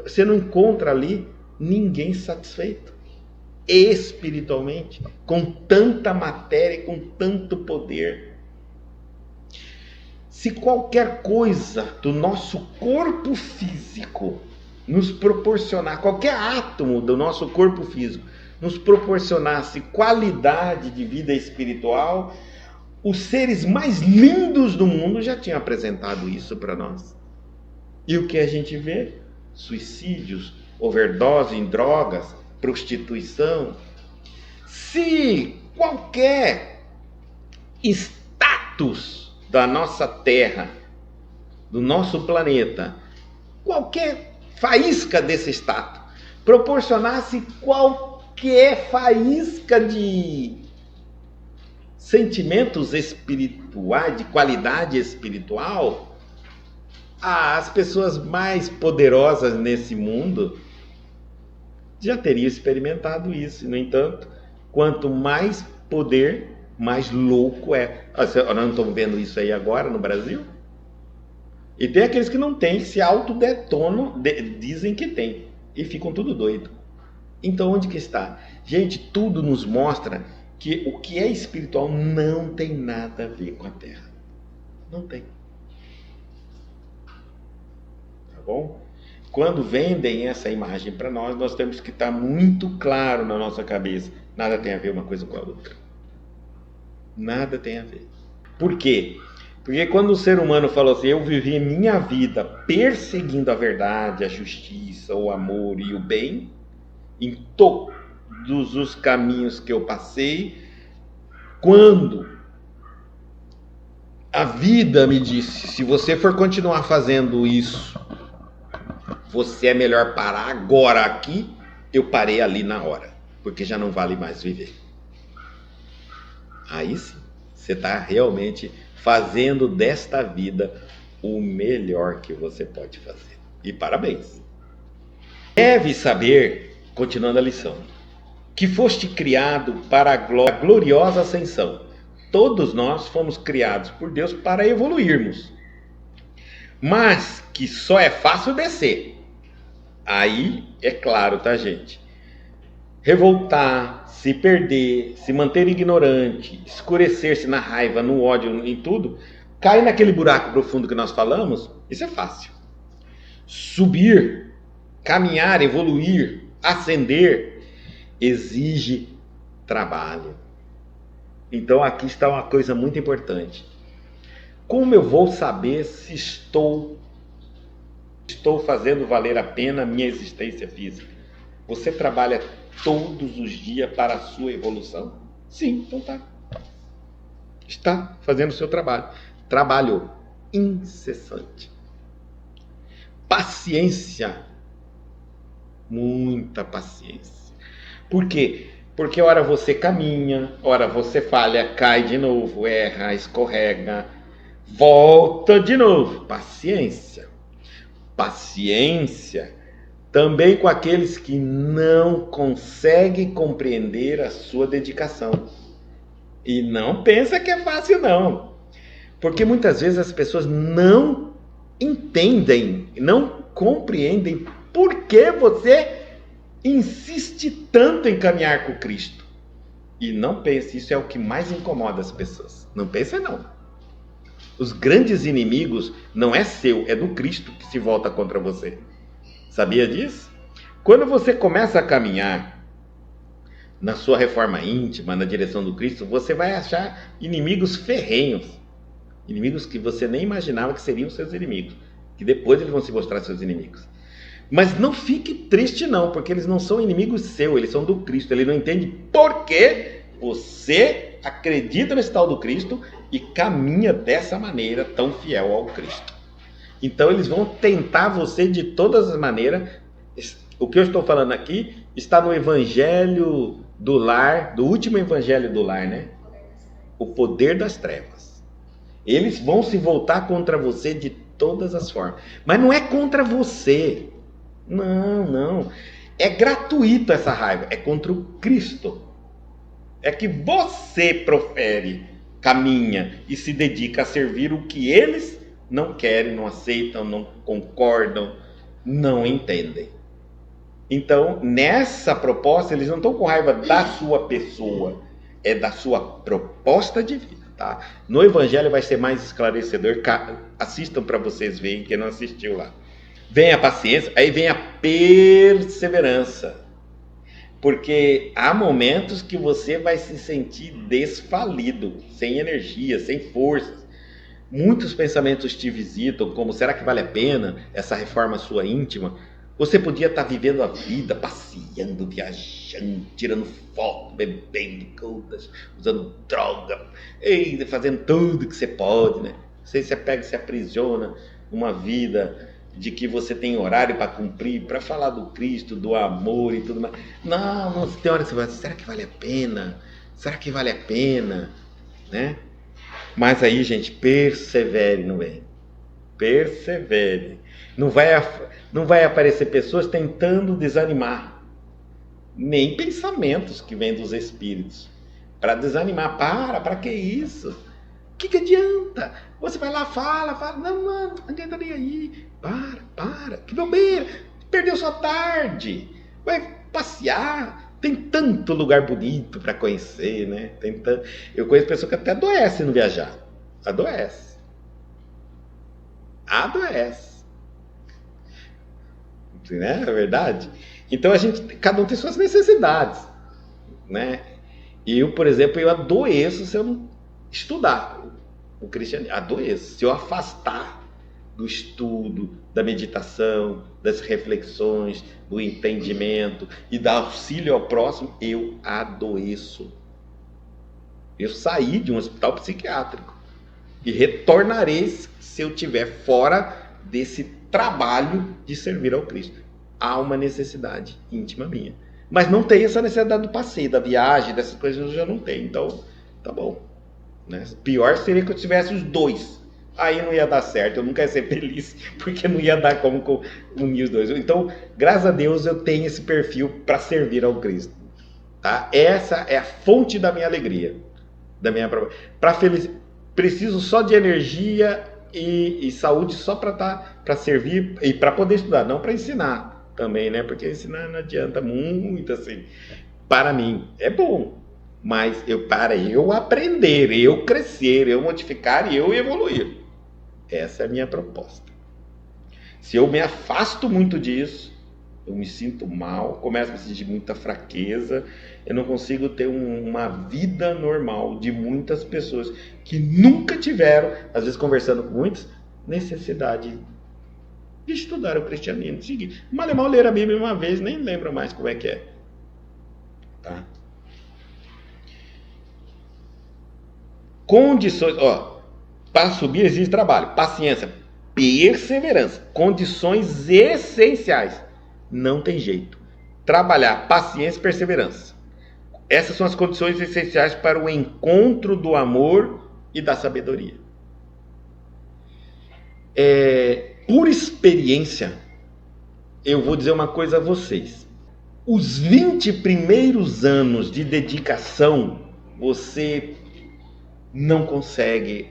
Speaker 1: Você não encontra ali ninguém satisfeito espiritualmente, com tanta matéria, com tanto poder. Se qualquer coisa do nosso corpo físico nos proporcionar, qualquer átomo do nosso corpo físico nos proporcionasse qualidade de vida espiritual, os seres mais lindos do mundo já tinham apresentado isso para nós. E o que a gente vê? Suicídios, overdose em drogas, prostituição. Se qualquer status da nossa Terra, do nosso planeta, qualquer faísca desse status, proporcionasse qualquer faísca de sentimentos espirituais, de qualidade espiritual, as pessoas mais poderosas nesse mundo já teriam experimentado isso. No entanto, quanto mais poder, mais louco é. Nós não estamos vendo isso aí agora no Brasil? E tem aqueles que não têm, que se autodetonam, dizem que tem, e ficam tudo doido. Então onde que está? Gente, tudo nos mostra que o que é espiritual não tem nada a ver com a Terra. Não tem. Tá bom? Quando vendem essa imagem para nós, nós temos que estar muito claro na nossa cabeça. Nada tem a ver uma coisa com a outra. Nada tem a ver. Por quê? Porque quando o ser humano falou assim, eu vivi minha vida perseguindo a verdade, a justiça, o amor e o bem, em todos os caminhos que eu passei, quando a vida me disse, se você for continuar fazendo isso, você é melhor parar agora aqui, eu parei ali na hora, porque já não vale mais viver. Aí sim, você está realmente fazendo desta vida o melhor que você pode fazer. E parabéns. Deve saber, continuando a lição, que foste criado para a gloriosa ascensão. Todos nós fomos criados por Deus para evoluirmos. Mas que só é fácil descer. Aí, é claro, tá, gente? Revoltar, se perder, se manter ignorante, escurecer-se na raiva, no ódio, em tudo, cair naquele buraco profundo que nós falamos, isso é fácil. Subir, caminhar, evoluir, ascender, exige trabalho. Então aqui está uma coisa muito importante. Como eu vou saber se estou fazendo valer a pena a minha existência física? Você trabalha todos os dias para a sua evolução? Sim, então tá. Está fazendo o seu trabalho. Trabalho incessante. Paciência. Muita paciência. Por quê? Porque ora você caminha, ora você falha, cai de novo, erra, escorrega, volta de novo. Paciência. Paciência também com aqueles que não conseguem compreender a sua dedicação. E não pensa que é fácil, não. Porque muitas vezes as pessoas não entendem, não compreendem por que você insiste tanto em caminhar com Cristo. E não pense, isso é o que mais incomoda as pessoas. Não pense, não. Os grandes inimigos não é seu, é do Cristo que se volta contra você. Sabia disso? Quando você começa a caminhar na sua reforma íntima, na direção do Cristo, você vai achar inimigos ferrenhos. Inimigos que você nem imaginava que seriam seus inimigos, que depois eles vão se mostrar seus inimigos. Mas não fique triste não, porque eles não são inimigos seus, eles são do Cristo. Ele não entende por que você acredita nesse tal do Cristo e caminha dessa maneira tão fiel ao Cristo. Então eles vão tentar você de todas as maneiras. O que eu estou falando aqui está no Evangelho do Lar, do último Evangelho do Lar, né? O poder das trevas. Eles vão se voltar contra você de todas as formas. Mas não é contra você. Não. É gratuito essa raiva. É contra o Cristo. É que você profere, caminha e se dedica a servir o que eles não querem, não aceitam, não concordam, não entendem. Então, nessa proposta, eles não estão com raiva da sua pessoa, é da sua proposta de vida, tá? No Evangelho vai ser mais esclarecedor, assistam para vocês verem, quem não assistiu lá. Vem a paciência, aí vem a perseverança. Porque há momentos que você vai se sentir desfalido, sem energia, sem forças. Muitos pensamentos te visitam, como será que vale a pena essa reforma sua íntima? Você podia estar vivendo a vida, passeando, viajando, tirando foto, bebendo, usando droga, fazendo tudo que você pode, né? Você pega e se aprisiona numa vida de que você tem horário para cumprir, para falar do Cristo, do amor e tudo mais. Não, tem hora que você vai, será que vale a pena? Será que vale a pena? Né? Mas aí, gente, persevere no bem. Persevere. Não vai aparecer pessoas tentando desanimar. Nem pensamentos que vêm dos espíritos. Para desanimar. Para que isso? O que adianta? Você vai lá, fala. Não, mano, ninguém tá nem aí. Para. Que bobeira. Perdeu sua tarde. Vai passear. Tem tanto lugar bonito para conhecer, né? Eu conheço pessoas que até adoecem no viajar. Adoece. Né? É verdade? Então cada um tem suas necessidades, né? Eu, por exemplo, eu adoeço se eu não estudar o cristianismo. Adoeço. Se eu afastar do estudo, da meditação, das reflexões, do entendimento e do auxílio ao próximo, eu adoeço. Eu saí de um hospital psiquiátrico e retornarei se eu estiver fora desse trabalho de servir ao Cristo. Há uma necessidade íntima minha. Mas não tem essa necessidade do passeio, da viagem, dessas coisas eu já não tenho. Então, tá bom. Né? Pior seria que eu tivesse os dois. Aí não ia dar certo, eu nunca ia ser feliz, porque não ia dar como unir os dois. Então, graças a Deus, eu tenho esse perfil para servir ao Cristo. Tá? Essa é a fonte da minha alegria. Preciso só de energia e saúde só para servir e para poder estudar, não para ensinar também, né? Porque ensinar não adianta muito assim. Para mim é bom, mas para eu aprender, eu crescer, eu modificar e eu evoluir. Essa é a minha proposta. Se eu me afasto muito disso, eu me sinto mal, começo a me sentir muita fraqueza, eu não consigo ter uma vida normal de muitas pessoas que nunca tiveram, às vezes conversando com muitos, necessidade de estudar o cristianismo. Seguinte, mal e mal ler a Bíblia uma vez, nem lembro mais como é que é. Tá? Condições, para subir exige trabalho, paciência, perseverança, condições essenciais. Não tem jeito. Trabalhar, paciência e perseverança. Essas são as condições essenciais para o encontro do amor e da sabedoria. Por experiência, eu vou dizer uma coisa a vocês. Os 20 primeiros anos de dedicação, você não consegue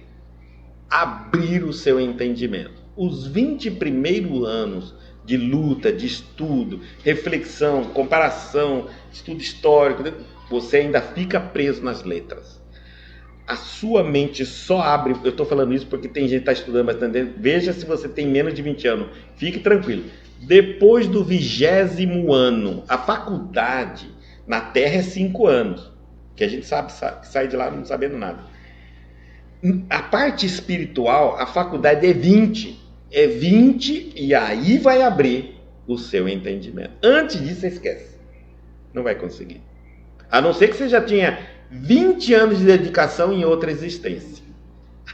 Speaker 1: abrir o seu entendimento. Os 20 primeiros anos de luta, de estudo, reflexão, comparação, estudo histórico, você ainda fica preso nas letras. A sua mente só abre, eu estou falando isso porque tem gente que está estudando bastante, veja se você tem menos de 20 anos, fique tranquilo. Depois do 20º ano, a faculdade na Terra é 5 anos, que a gente sabe que sai de lá não sabendo nada. A parte espiritual, a faculdade é 20. É 20 e aí vai abrir o seu entendimento. Antes disso, você esquece. Não vai conseguir. A não ser que você já tinha 20 anos de dedicação em outra existência.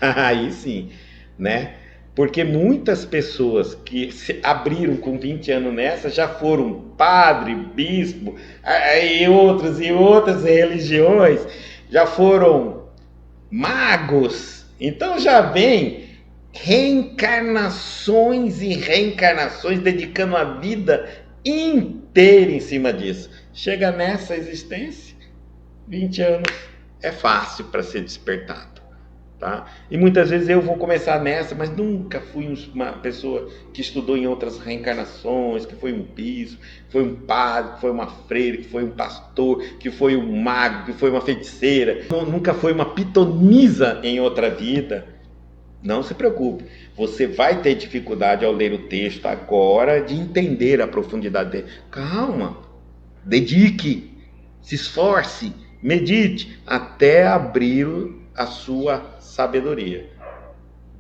Speaker 1: Aí sim, né? Porque muitas pessoas que se abriram com 20 anos nessa já foram padre, bispo, e outras religiões, já foram magos. Então já vem reencarnações e reencarnações, dedicando a vida inteira em cima disso. Chega nessa existência, 20 anos é fácil para ser despertado. Tá? E muitas vezes eu vou começar nessa, mas nunca fui uma pessoa que estudou em outras reencarnações, que foi um bispo, que foi um padre, que foi uma freira, que foi um pastor, que foi um mago, que foi uma feiticeira, nunca foi uma pitonisa em outra vida. Não se preocupe, você vai ter dificuldade ao ler o texto agora de entender a profundidade dele. Calma, dedique, se esforce, medite até abrir a sua sabedoria.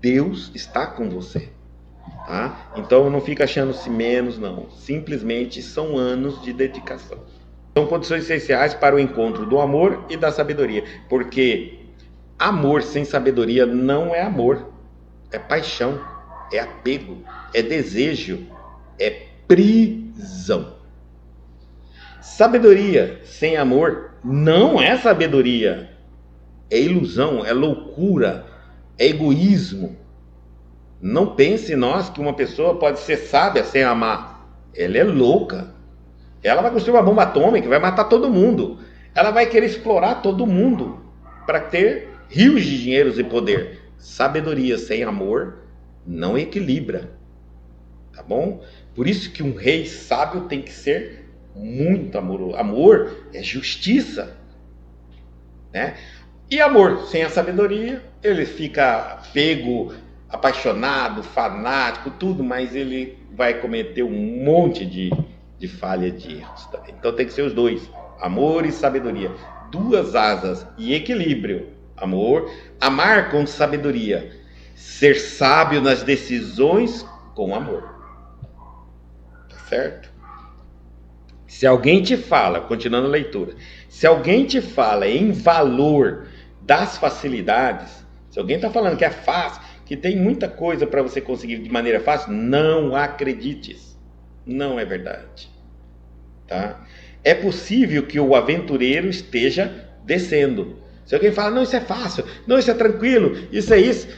Speaker 1: Deus está com você, tá? Então não fica achando-se menos, não. Simplesmente são anos de dedicação. São condições essenciais para o encontro do amor e da sabedoria, porque amor sem sabedoria não é amor, é paixão, é apego, é desejo, é prisão. Sabedoria sem amor não é sabedoria. É ilusão, é loucura, é egoísmo. Não pense nós que uma pessoa pode ser sábia sem amar. Ela é louca. Ela vai construir uma bomba atômica, vai matar todo mundo. Ela vai querer explorar todo mundo para ter rios de dinheiros e poder. Sabedoria sem amor não equilibra. Tá bom? Por isso que um rei sábio tem que ser muito amoroso. Amor é justiça, né? E amor sem a sabedoria, ele fica pego, apaixonado, fanático, tudo, mas ele vai cometer um monte de falha, de erros também. Então tem que ser os dois, amor e sabedoria. Duas asas e equilíbrio. Amor, amar com sabedoria. Ser sábio nas decisões com amor. Tá certo? Se alguém te fala, continuando a leitura, se alguém te fala em valor das facilidades, se alguém está falando que é fácil, que tem muita coisa para você conseguir de maneira fácil, não acredites. Não é verdade. Tá? É possível que o aventureiro esteja descendo. Se alguém fala, não, isso é fácil, não, isso é tranquilo, isso é isso,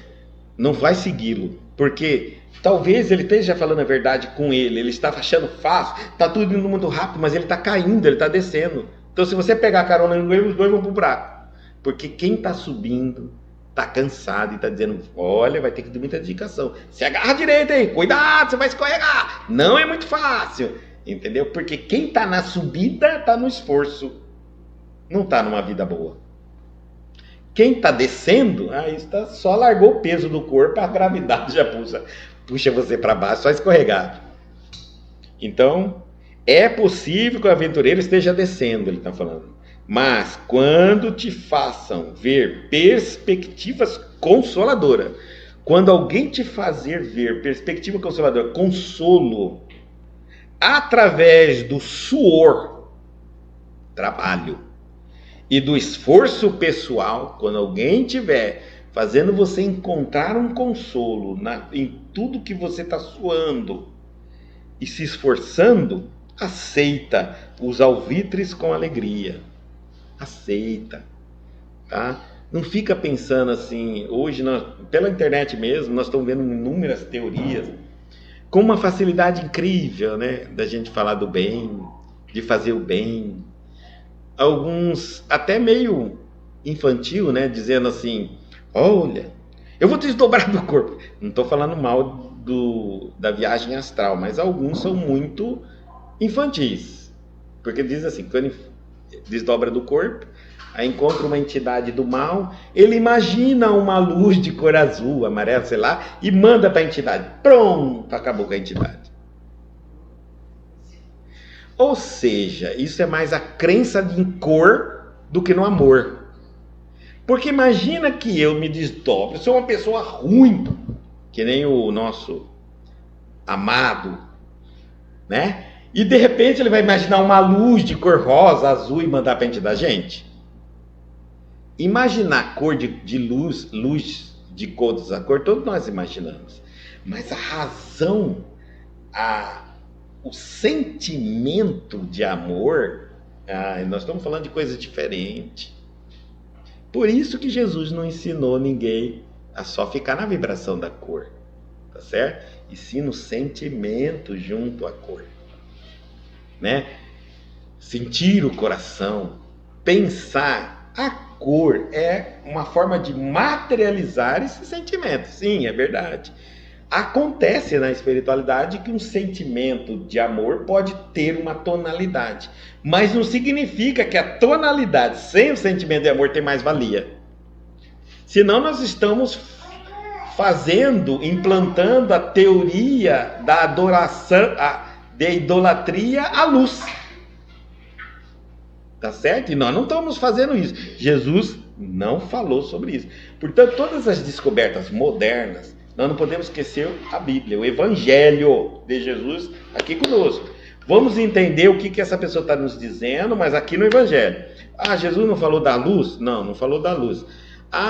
Speaker 1: não vai segui-lo, porque talvez ele esteja falando a verdade com ele está achando fácil, está tudo indo muito rápido, mas ele está caindo, ele está descendo. Então se você pegar a carona no meio, os dois vão para o buraco, porque quem está subindo está cansado e está dizendo, olha, vai ter que ter muita dedicação, se agarra direito aí, cuidado, você vai escorregar, não é muito fácil, entendeu? Porque quem está na subida está no esforço, não está numa vida boa. Quem está descendo, só largou o peso do corpo, a gravidade já puxa você para baixo, só escorregar. Então, é possível que o aventureiro esteja descendo, ele está falando. Mas quando te façam ver perspectivas consoladoras, quando alguém te fazer ver perspectiva consoladora, consolo, através do suor, trabalho, e do esforço pessoal, quando alguém estiver fazendo você encontrar um consolo em tudo que você está suando e se esforçando, aceita os alvitres com alegria. Aceita. Tá? Não fica pensando assim, hoje, pela internet mesmo, nós estamos vendo inúmeras teorias, com uma facilidade incrível, né? Da gente falar do bem, de fazer o bem. Alguns até meio infantil, né? Dizendo assim, olha, eu vou te desdobrar do corpo. Não estou falando mal da viagem astral, mas alguns são muito infantis. Porque diz assim, quando desdobra do corpo, aí encontra uma entidade do mal, ele imagina uma luz de cor azul, amarela, sei lá, e manda para a entidade. Pronto, acabou com a entidade. Ou seja, isso é mais a crença em cor do que no amor. Porque imagina que eu me desdobro, sou uma pessoa ruim, que nem o nosso amado, né? E de repente ele vai imaginar uma luz de cor rosa, azul e mandar para a gente da gente. Imaginar cor de luz de cores a cor, todos nós imaginamos. Mas a razão, o sentimento de amor, nós estamos falando de coisa diferente. Por isso que Jesus não ensinou ninguém a só ficar na vibração da cor, tá certo? E sim no sentimento junto à cor, né? Sentir o coração, pensar. A cor é uma forma de materializar esse sentimento. Sim, é verdade. Acontece na espiritualidade que um sentimento de amor pode ter uma tonalidade, mas não significa que a tonalidade sem o sentimento de amor tem mais valia. Senão nós estamos implantando a teoria da adoração, da idolatria à luz. Tá certo? E nós não estamos fazendo isso. Jesus não falou sobre isso. Portanto, todas as descobertas modernas, nós não podemos esquecer a Bíblia, o Evangelho de Jesus aqui conosco. Vamos entender o que essa pessoa está nos dizendo, mas aqui no Evangelho. Jesus não falou da luz? Não, não falou da luz.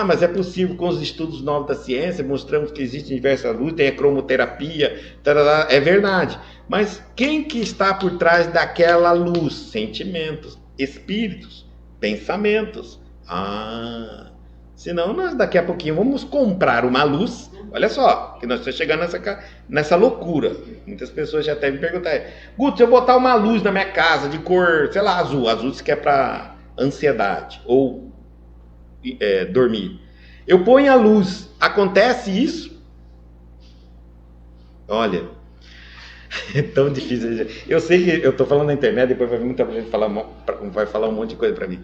Speaker 1: Mas é possível, com os estudos novos da ciência, mostramos que existem diversas luzes, tem a cromoterapia, tarará, é verdade. Mas quem que está por trás daquela luz? Sentimentos, espíritos, pensamentos. Senão nós daqui a pouquinho vamos comprar uma luz. Olha só, que nós estamos chegando nessa loucura. Muitas pessoas já até me perguntaram: Guto, se eu botar uma luz na minha casa de cor, sei lá, azul se quer para ansiedade ou dormir, eu ponho a luz, acontece isso? Olha, é tão difícil. Eu sei que eu estou falando na internet, depois vai vir muita gente vai falar um monte de coisa para mim.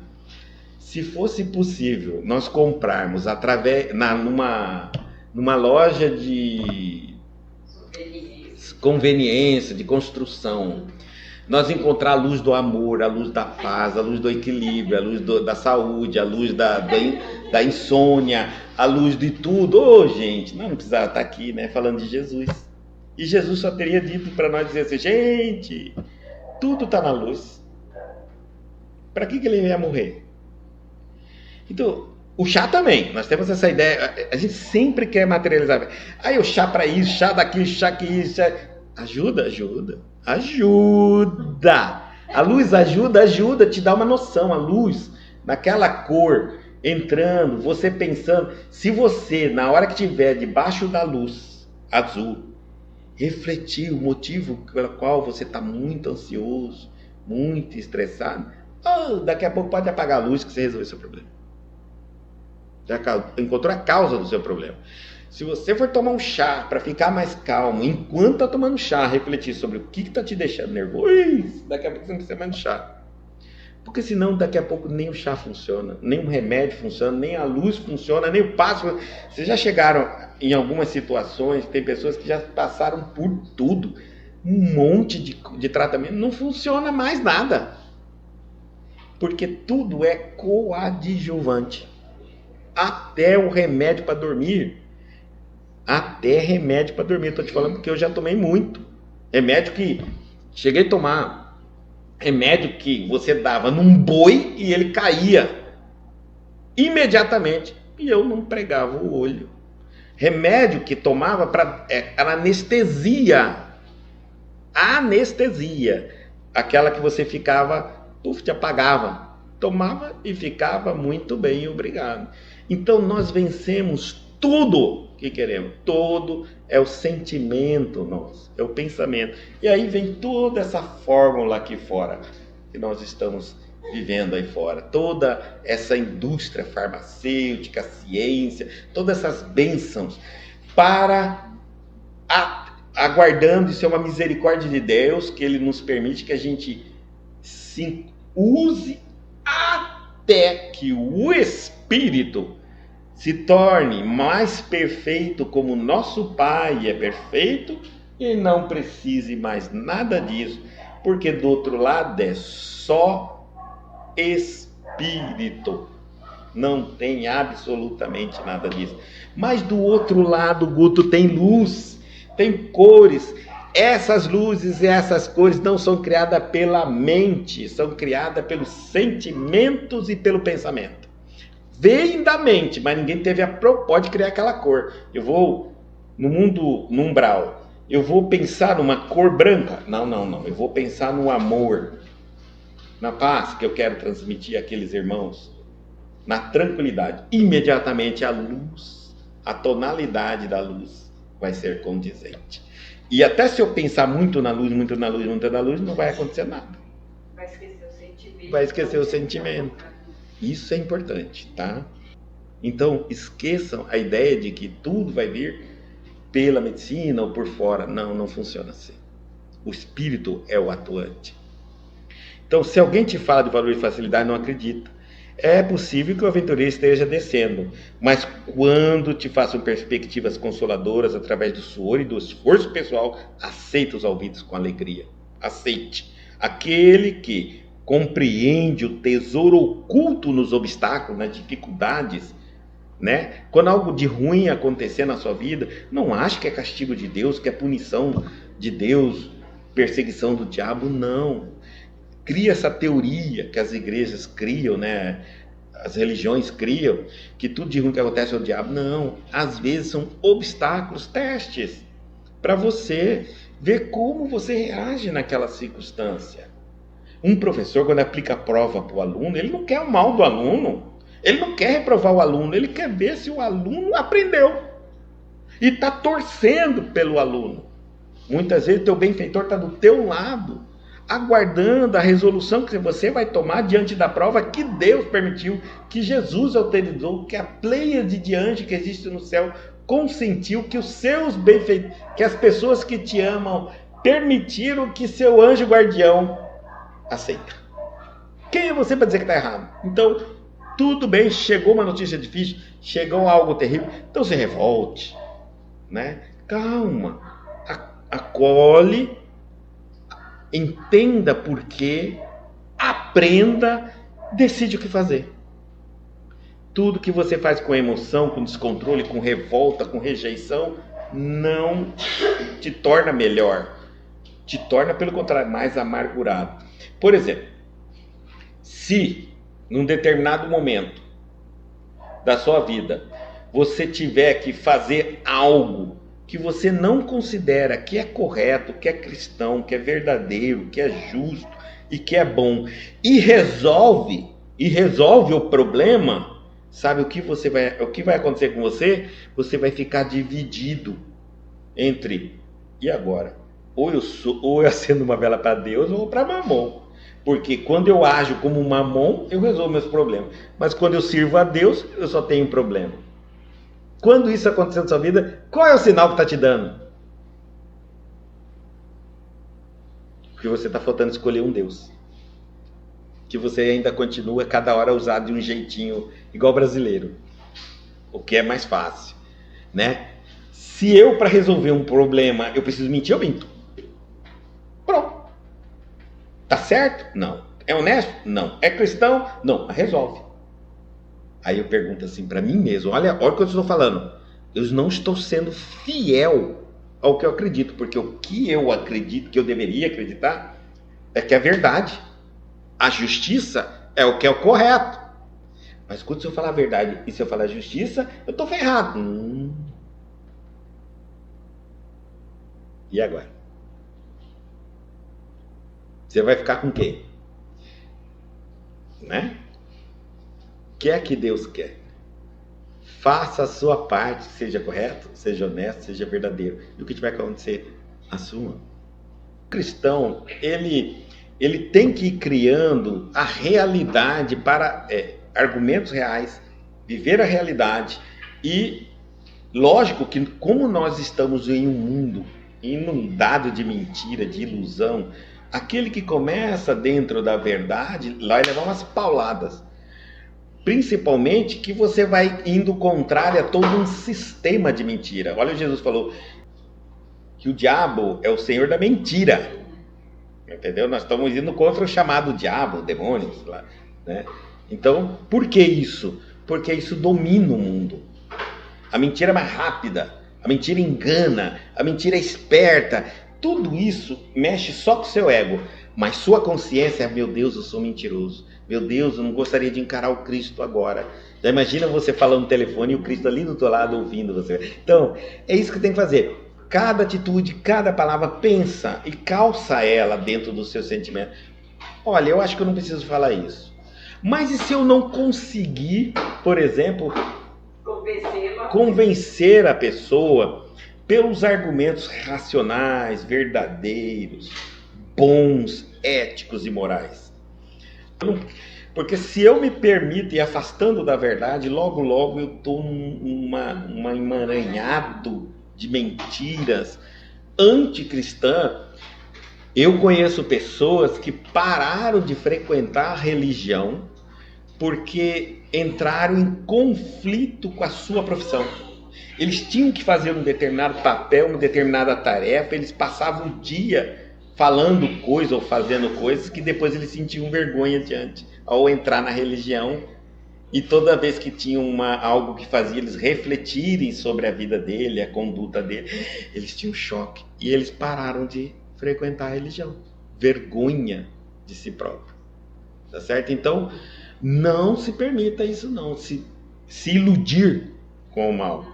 Speaker 1: Se fosse possível nós comprarmos numa loja de conveniência, de construção, nós encontrar a luz do amor, a luz da paz, a luz do equilíbrio, a luz da saúde, a luz da insônia, a luz de tudo. Gente, nós não precisava estar aqui, né, falando de Jesus. E Jesus só teria dito para nós dizer assim: gente, tudo está na luz. Para que ele ia morrer? Então, o chá também, nós temos essa ideia, a gente sempre quer materializar. O chá para isso, chá daquilo, chá que isso. Ajuda. A luz ajuda, te dá uma noção. A luz, naquela cor, entrando, você pensando. Se você, na hora que estiver debaixo da luz azul, refletir o motivo pelo qual você está muito ansioso, muito estressado, daqui a pouco pode apagar a luz que você resolveu o seu problema. Já encontrou a causa do seu problema. Se você for tomar um chá para ficar mais calmo, enquanto está tomando chá, refletir sobre o que está te deixando nervoso, daqui a pouco você não precisa mais de chá. Porque senão daqui a pouco nem o chá funciona, nem o remédio funciona, nem a luz funciona, nem o passo. Vocês já chegaram em algumas situações, tem pessoas que já passaram por tudo, um monte de tratamento, não funciona mais nada. Porque tudo é coadjuvante. Até o remédio para dormir. Estou te falando porque eu já tomei muito. Remédio que cheguei a tomar. Remédio que você dava num boi e ele caía imediatamente. E eu não pregava o olho. Remédio que tomava para anestesia. Anestesia. Aquela que você ficava, te apagava. Tomava e ficava muito bem, obrigado. Então nós vencemos tudo que queremos. Todo é o sentimento nosso, é o pensamento. E aí vem toda essa fórmula aqui fora, que nós estamos vivendo aí fora. Toda essa indústria farmacêutica, ciência, todas essas bênçãos para aguardando, isso é uma misericórdia de Deus, que Ele nos permite que a gente se use até que o Espírito se torne mais perfeito como nosso Pai é perfeito e não precise mais nada disso, porque do outro lado é só Espírito. Não tem absolutamente nada disso. Mas do outro lado, Guto, tem luz, tem cores. Essas luzes e essas cores não são criadas pela mente, são criadas pelos sentimentos e pelo pensamento. Vem da mente, mas ninguém teve a propósito de criar aquela cor. Eu vou no mundo, no umbral, eu vou pensar numa cor branca? Não. Eu vou pensar no amor, na paz que eu quero transmitir àqueles irmãos, na tranquilidade. Imediatamente a luz, a tonalidade da luz vai ser condizente. E até se eu pensar muito na luz, não vai acontecer nada.
Speaker 2: Vai esquecer o sentimento.
Speaker 1: Vai esquecer o sentimento. Isso é importante, tá? Então, esqueçam a ideia de que tudo vai vir pela medicina ou por fora. Não funciona assim. O espírito é o atuante. Então, se alguém te fala de valor e facilidade, não acredita. É possível que o aventureiro esteja descendo, mas quando te façam perspectivas consoladoras através do suor e do esforço pessoal, aceita os ouvidos com alegria. Aceite. Aquele que compreende o tesouro oculto nos obstáculos, nas dificuldades, né? Quando algo de ruim acontecer na sua vida, não ache que é castigo de Deus, que é punição de Deus, perseguição do diabo, não. Cria essa teoria que as igrejas criam, né? As religiões criam, que tudo de ruim que acontece é o diabo. Não, às vezes são obstáculos, testes, para você ver como você reage naquela circunstância. Um professor, quando aplica a prova para o aluno, ele não quer o mal do aluno, ele não quer reprovar o aluno, ele quer ver se o aluno aprendeu e está torcendo pelo aluno. Muitas vezes o teu benfeitor está do teu lado, aguardando a resolução que você vai tomar diante da prova que Deus permitiu, que Jesus autorizou, que a pleiade de anjos que existe no céu consentiu, que os seus benfeitores, que as pessoas que te amam permitiram que seu anjo guardião aceita. Quem é você para dizer que está errado? Então, tudo bem, chegou uma notícia difícil, chegou algo terrível, então se revolte, né? Calma, acolhe, entenda por quê, aprenda, decide o que fazer. Tudo que você faz com emoção, com descontrole, com revolta, com rejeição, não te torna melhor. Te torna, pelo contrário, mais amargurado. Por exemplo, se num determinado momento da sua vida você tiver que fazer algo que você não considera que é correto, que é cristão, que é verdadeiro, que é justo e que é bom, e resolve o problema, sabe o que vai acontecer com você? Você vai ficar dividido entre, e agora? Ou eu acendo uma vela para Deus ou para Mamon. Porque quando eu ajo como Mamon, eu resolvo meus problemas. Mas quando eu sirvo a Deus, eu só tenho problema. Quando isso acontecer na sua vida, qual é o sinal que está te dando? Que você está faltando escolher um Deus. Que você ainda continua cada hora a usar de um jeitinho igual brasileiro. O que é mais fácil, né? Se eu, para resolver um problema, eu preciso mentir, eu minto. Pronto. Tá certo? Não. É honesto? Não. É cristão? Não. Resolve. Aí eu pergunto assim para mim mesmo, olha o que eu estou falando. Eu não estou sendo fiel ao que eu acredito, porque o que eu acredito, que eu deveria acreditar, é que é verdade. A justiça é o que é o correto. Mas quando se eu falar a verdade e se eu falar a justiça, eu estou ferrado. E agora? Você vai ficar com quem? Né? O que é que Deus quer? Faça a sua parte, seja correto, seja honesto, seja verdadeiro. E o que vai acontecer? A sua. O cristão, ele tem que ir criando a realidade para argumentos reais, viver a realidade. E lógico que como nós estamos em um mundo inundado de mentira, de ilusão, aquele que começa dentro da verdade vai levar umas pauladas. Principalmente que você vai indo contrário a todo um sistema de mentira. Olha, Jesus falou que o diabo é o senhor da mentira. Entendeu? Nós estamos indo contra o chamado diabo, demônios, né? Então, por que isso? porque isso domina o mundo. A mentira é mais rápida, a mentira engana, a mentira é esperta. Tudo isso mexe só com o seu ego. Mas sua consciência é: meu Deus, eu sou mentiroso. Meu Deus, eu não gostaria de encarar o Cristo agora. Já imagina você falando no telefone e o Cristo ali do teu lado ouvindo você. Então, é isso que tem que fazer. Cada atitude, cada palavra, pensa e calça ela dentro do seu sentimento. Olha, eu acho que eu não preciso falar isso. Mas e se eu não conseguir, por exemplo, convencer a pessoa pelos argumentos racionais, verdadeiros, bons, éticos e morais? Porque se eu me permito ir afastando da verdade, logo logo eu estou num emaranhado de mentiras anticristã. Eu conheço pessoas que pararam de frequentar a religião porque entraram em conflito com a sua profissão. Eles tinham que fazer um determinado papel, uma determinada tarefa, eles passavam o dia falando coisas ou fazendo coisas que depois eles sentiam vergonha diante ao entrar na religião, e toda vez que tinham algo que fazia eles refletirem sobre a vida dele, a conduta dele, eles tinham choque e eles pararam de frequentar a religião. Vergonha de si próprio. Tá certo? Então, não se permita isso não, se iludir com o mal,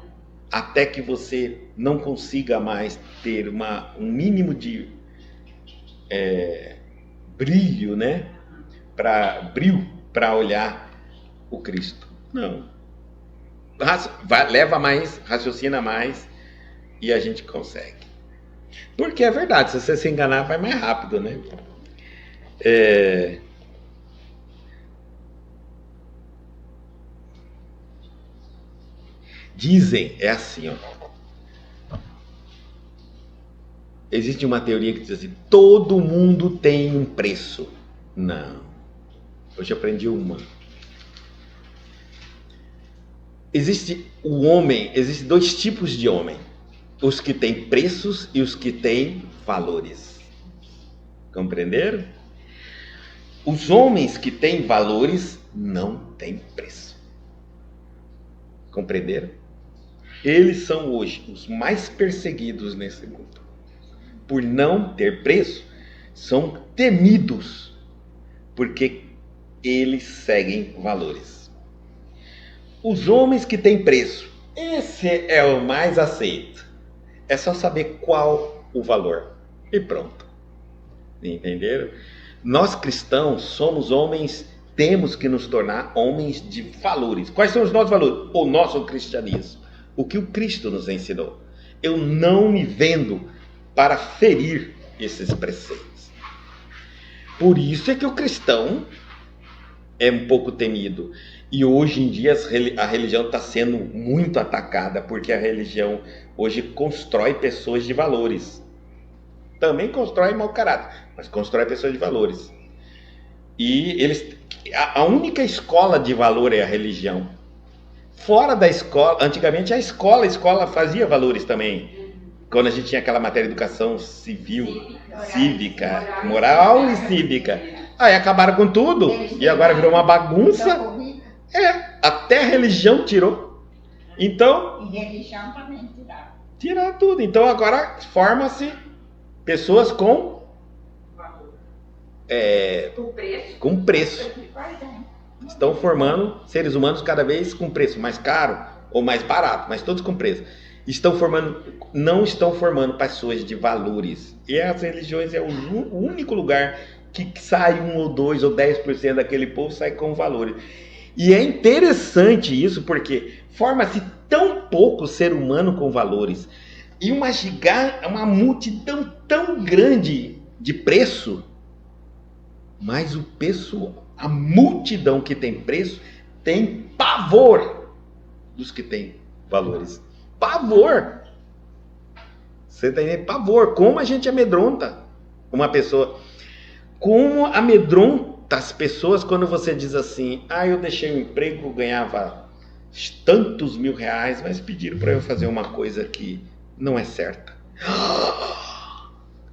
Speaker 1: até que você não consiga mais ter um mínimo de brilho, né? Para olhar o Cristo. Não. Leva mais, raciocina mais e a gente consegue. Porque é verdade, se você se enganar vai mais rápido, né? Dizem, é assim, ó. Existe uma teoria que diz assim: todo mundo tem um preço. Não. Hoje aprendi uma. Existem dois tipos de homem: os que têm preços e os que têm valores. Compreenderam? Os homens que têm valores não têm preço. Compreenderam? Eles são hoje os mais perseguidos nesse mundo. Por não ter preço, são temidos, porque eles seguem valores. Os homens que têm preço, esse é o mais aceito. É só saber qual o valor. E pronto. Entenderam? Nós cristãos somos homens, temos que nos tornar homens de valores. Quais são os nossos valores? O nosso cristianismo. O que o Cristo nos ensinou. Eu não me vendo para ferir esses preceitos. Por isso é que o cristão é um pouco temido. E hoje em dia a religião está sendo muito atacada, porque a religião hoje constrói pessoas de valores. Também constrói mau caráter, mas constrói pessoas de valores. E a única escola de valor é a religião. Fora da escola, antigamente a escola fazia valores também. Quando a gente tinha aquela matéria de educação cívica, moral e cívica. Aí acabaram com tudo e agora virou uma bagunça. Até a religião tirou. Então,
Speaker 3: E religião também
Speaker 1: tirar tudo. Então agora forma-se pessoas com preço. Estão formando seres humanos cada vez com preço mais caro ou mais barato, mas todos com preço. Não estão formando pessoas de valores. E as religiões é o único lugar que sai 1 ou 2 ou 10% daquele povo sai com valores. E é interessante isso, porque forma-se tão pouco ser humano com valores. E uma multidão tão grande de preço, mas a multidão que tem preço tem pavor dos que têm valores. Pavor! Você tem pavor. Como a gente amedronta uma pessoa. Como amedronta as pessoas quando você diz assim: eu deixei o emprego, ganhava tantos mil reais, mas pediram para eu fazer uma coisa que não é certa.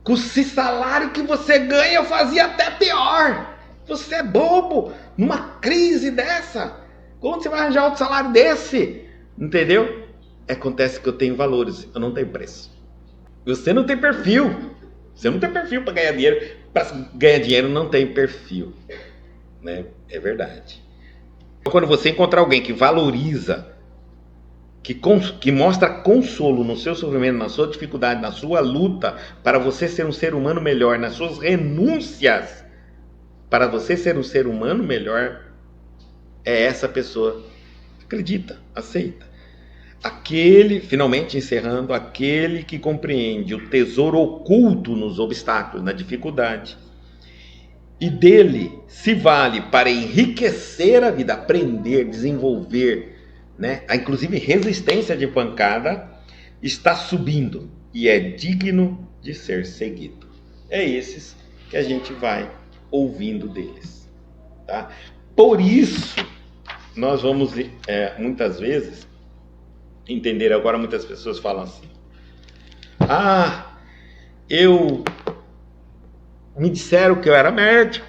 Speaker 1: Com esse salário que você ganha, eu fazia até pior. Você é bobo. Numa crise dessa, Onde você vai arranjar outro salário desse? Entendeu? Acontece que eu tenho valores, eu não tenho preço. Você não tem perfil. Você não tem perfil para ganhar dinheiro. Para ganhar dinheiro não tem perfil. Né? É verdade. Quando você encontrar alguém que valoriza, que mostra consolo no seu sofrimento, na sua dificuldade, na sua luta, para você ser um ser humano melhor, nas suas renúncias, para você ser um ser humano melhor, é essa pessoa. Acredita, aceita. Aquele, finalmente encerrando, aquele que compreende o tesouro oculto nos obstáculos, na dificuldade, e dele se vale para enriquecer a vida, aprender, desenvolver, né? Inclusive resistência de pancada, está subindo e é digno de ser seguido. É esses que a gente vai ouvindo deles. Tá? Por isso, nós vamos muitas vezes entender, agora muitas pessoas falam assim, me disseram que eu era médico,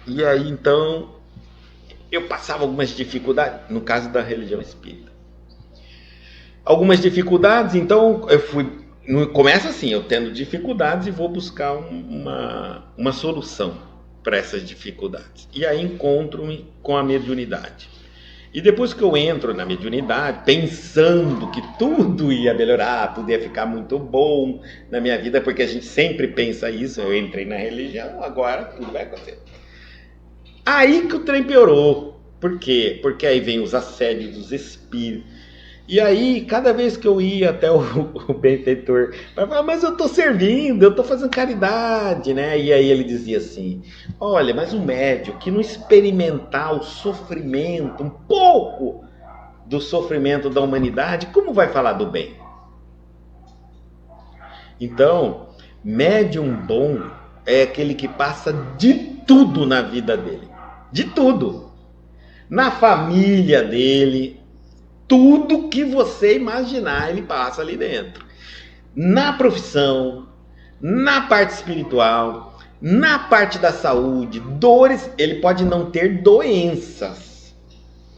Speaker 1: e aí então eu passava algumas dificuldades, no caso da religião espírita. Algumas dificuldades, então eu fui, começa assim, eu tendo dificuldades e vou buscar uma solução para essas dificuldades. E aí encontro-me com a mediunidade. E depois que eu entro na mediunidade, pensando que tudo ia melhorar, tudo ia ficar muito bom na minha vida, porque a gente sempre pensa isso, eu entrei na religião, agora tudo vai acontecer. Aí que o trem piorou. Por quê? Porque aí vem os assédios dos espíritos. E aí, cada vez que eu ia até o benfeitor, vai falar, mas eu estou servindo, eu estou fazendo caridade, né? E aí ele dizia assim, olha, mas o médium que não experimentar o sofrimento, um pouco do sofrimento da humanidade, como vai falar do bem? Então, médium bom é aquele que passa de tudo na vida dele. De tudo. Na família dele, tudo que você imaginar ele passa ali dentro. Na profissão, na parte espiritual, na parte da saúde, dores, ele pode não ter doenças,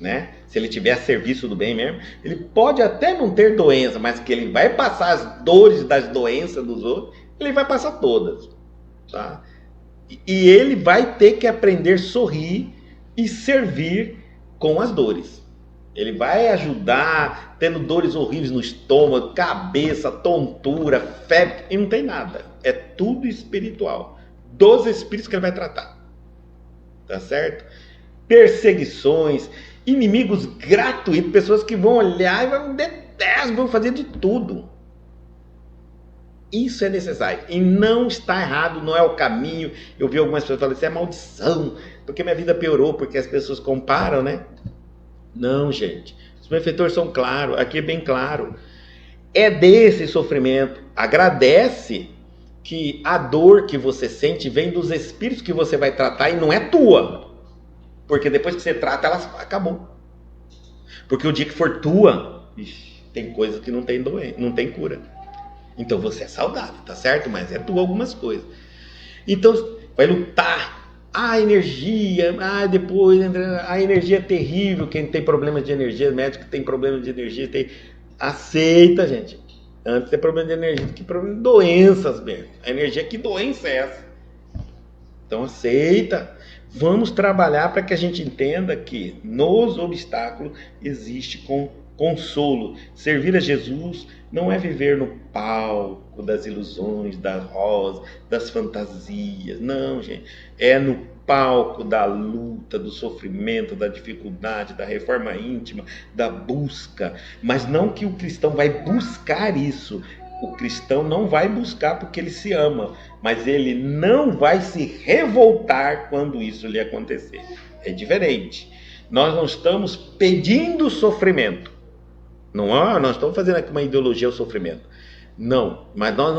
Speaker 1: né? Se ele tiver a serviço do bem mesmo, ele pode até não ter doença, mas que ele vai passar as dores das doenças dos outros, ele vai passar todas, tá? E ele vai ter que aprender a sorrir e servir com as dores. Ele vai ajudar tendo dores horríveis no estômago, cabeça, tontura, febre, e não tem nada. É tudo espiritual. Dos espíritos que ele vai tratar. Tá certo? Perseguições, inimigos gratuitos, pessoas que vão olhar e vão detestar, vão fazer de tudo. Isso é necessário. E não está errado, não é o caminho. Eu vi algumas pessoas falando, isso é maldição, porque minha vida piorou, porque as pessoas comparam, né? Não, gente. Os benfeitores são claros, aqui é bem claro. É desse sofrimento. Agradece que a dor que você sente vem dos espíritos que você vai tratar e não é tua. Porque depois que você trata, ela acabou. Porque o dia que for tua, tem coisas que não tem cura. Então você é saudável, tá certo? Mas é tua algumas coisas. Então vai lutar. A energia, depois a energia é terrível. Quem tem problema de energia, médico que tem problema de energia, aceita, gente. Antes tem problema de energia do que problema de doenças mesmo. A energia, que doença é essa? Então aceita. Vamos trabalhar para que a gente entenda que nos obstáculos existe consolo. Servir a Jesus não é viver no palco das ilusões, das rosas, das fantasias. Não, gente. É no palco da luta, do sofrimento, da dificuldade, da reforma íntima, da busca. Mas não que o cristão vai buscar isso. O cristão não vai buscar porque ele se ama, mas ele não vai se revoltar quando isso lhe acontecer. É diferente. Nós não estamos pedindo sofrimento. Não estamos fazendo aqui uma ideologia ao sofrimento. Não, mas nós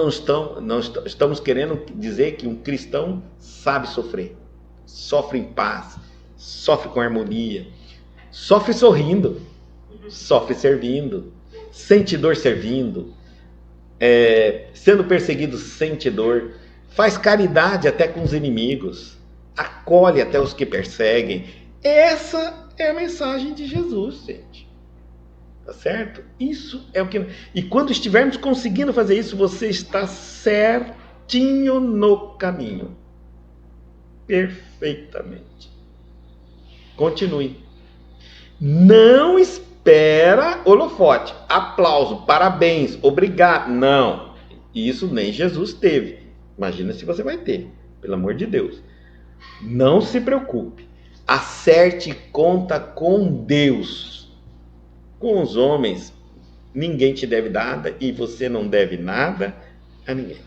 Speaker 1: não estamos querendo dizer que um cristão sabe sofrer. Sofre em paz, sofre com harmonia, sofre sorrindo, sofre servindo, sente dor servindo, sendo perseguido sente dor, faz caridade até com os inimigos, acolhe até os que perseguem. Essa é a mensagem de Jesus, gente. Tá certo? Isso é o que... E quando estivermos conseguindo fazer isso, você está certinho no caminho. Perfeitamente. Continue. Não espera holofote, aplauso, parabéns, obrigado. Não. Isso nem Jesus teve. Imagina se você vai ter. Pelo amor de Deus. Não se preocupe. Acerte conta com Deus. Com os homens, ninguém te deve nada e você não deve nada a ninguém.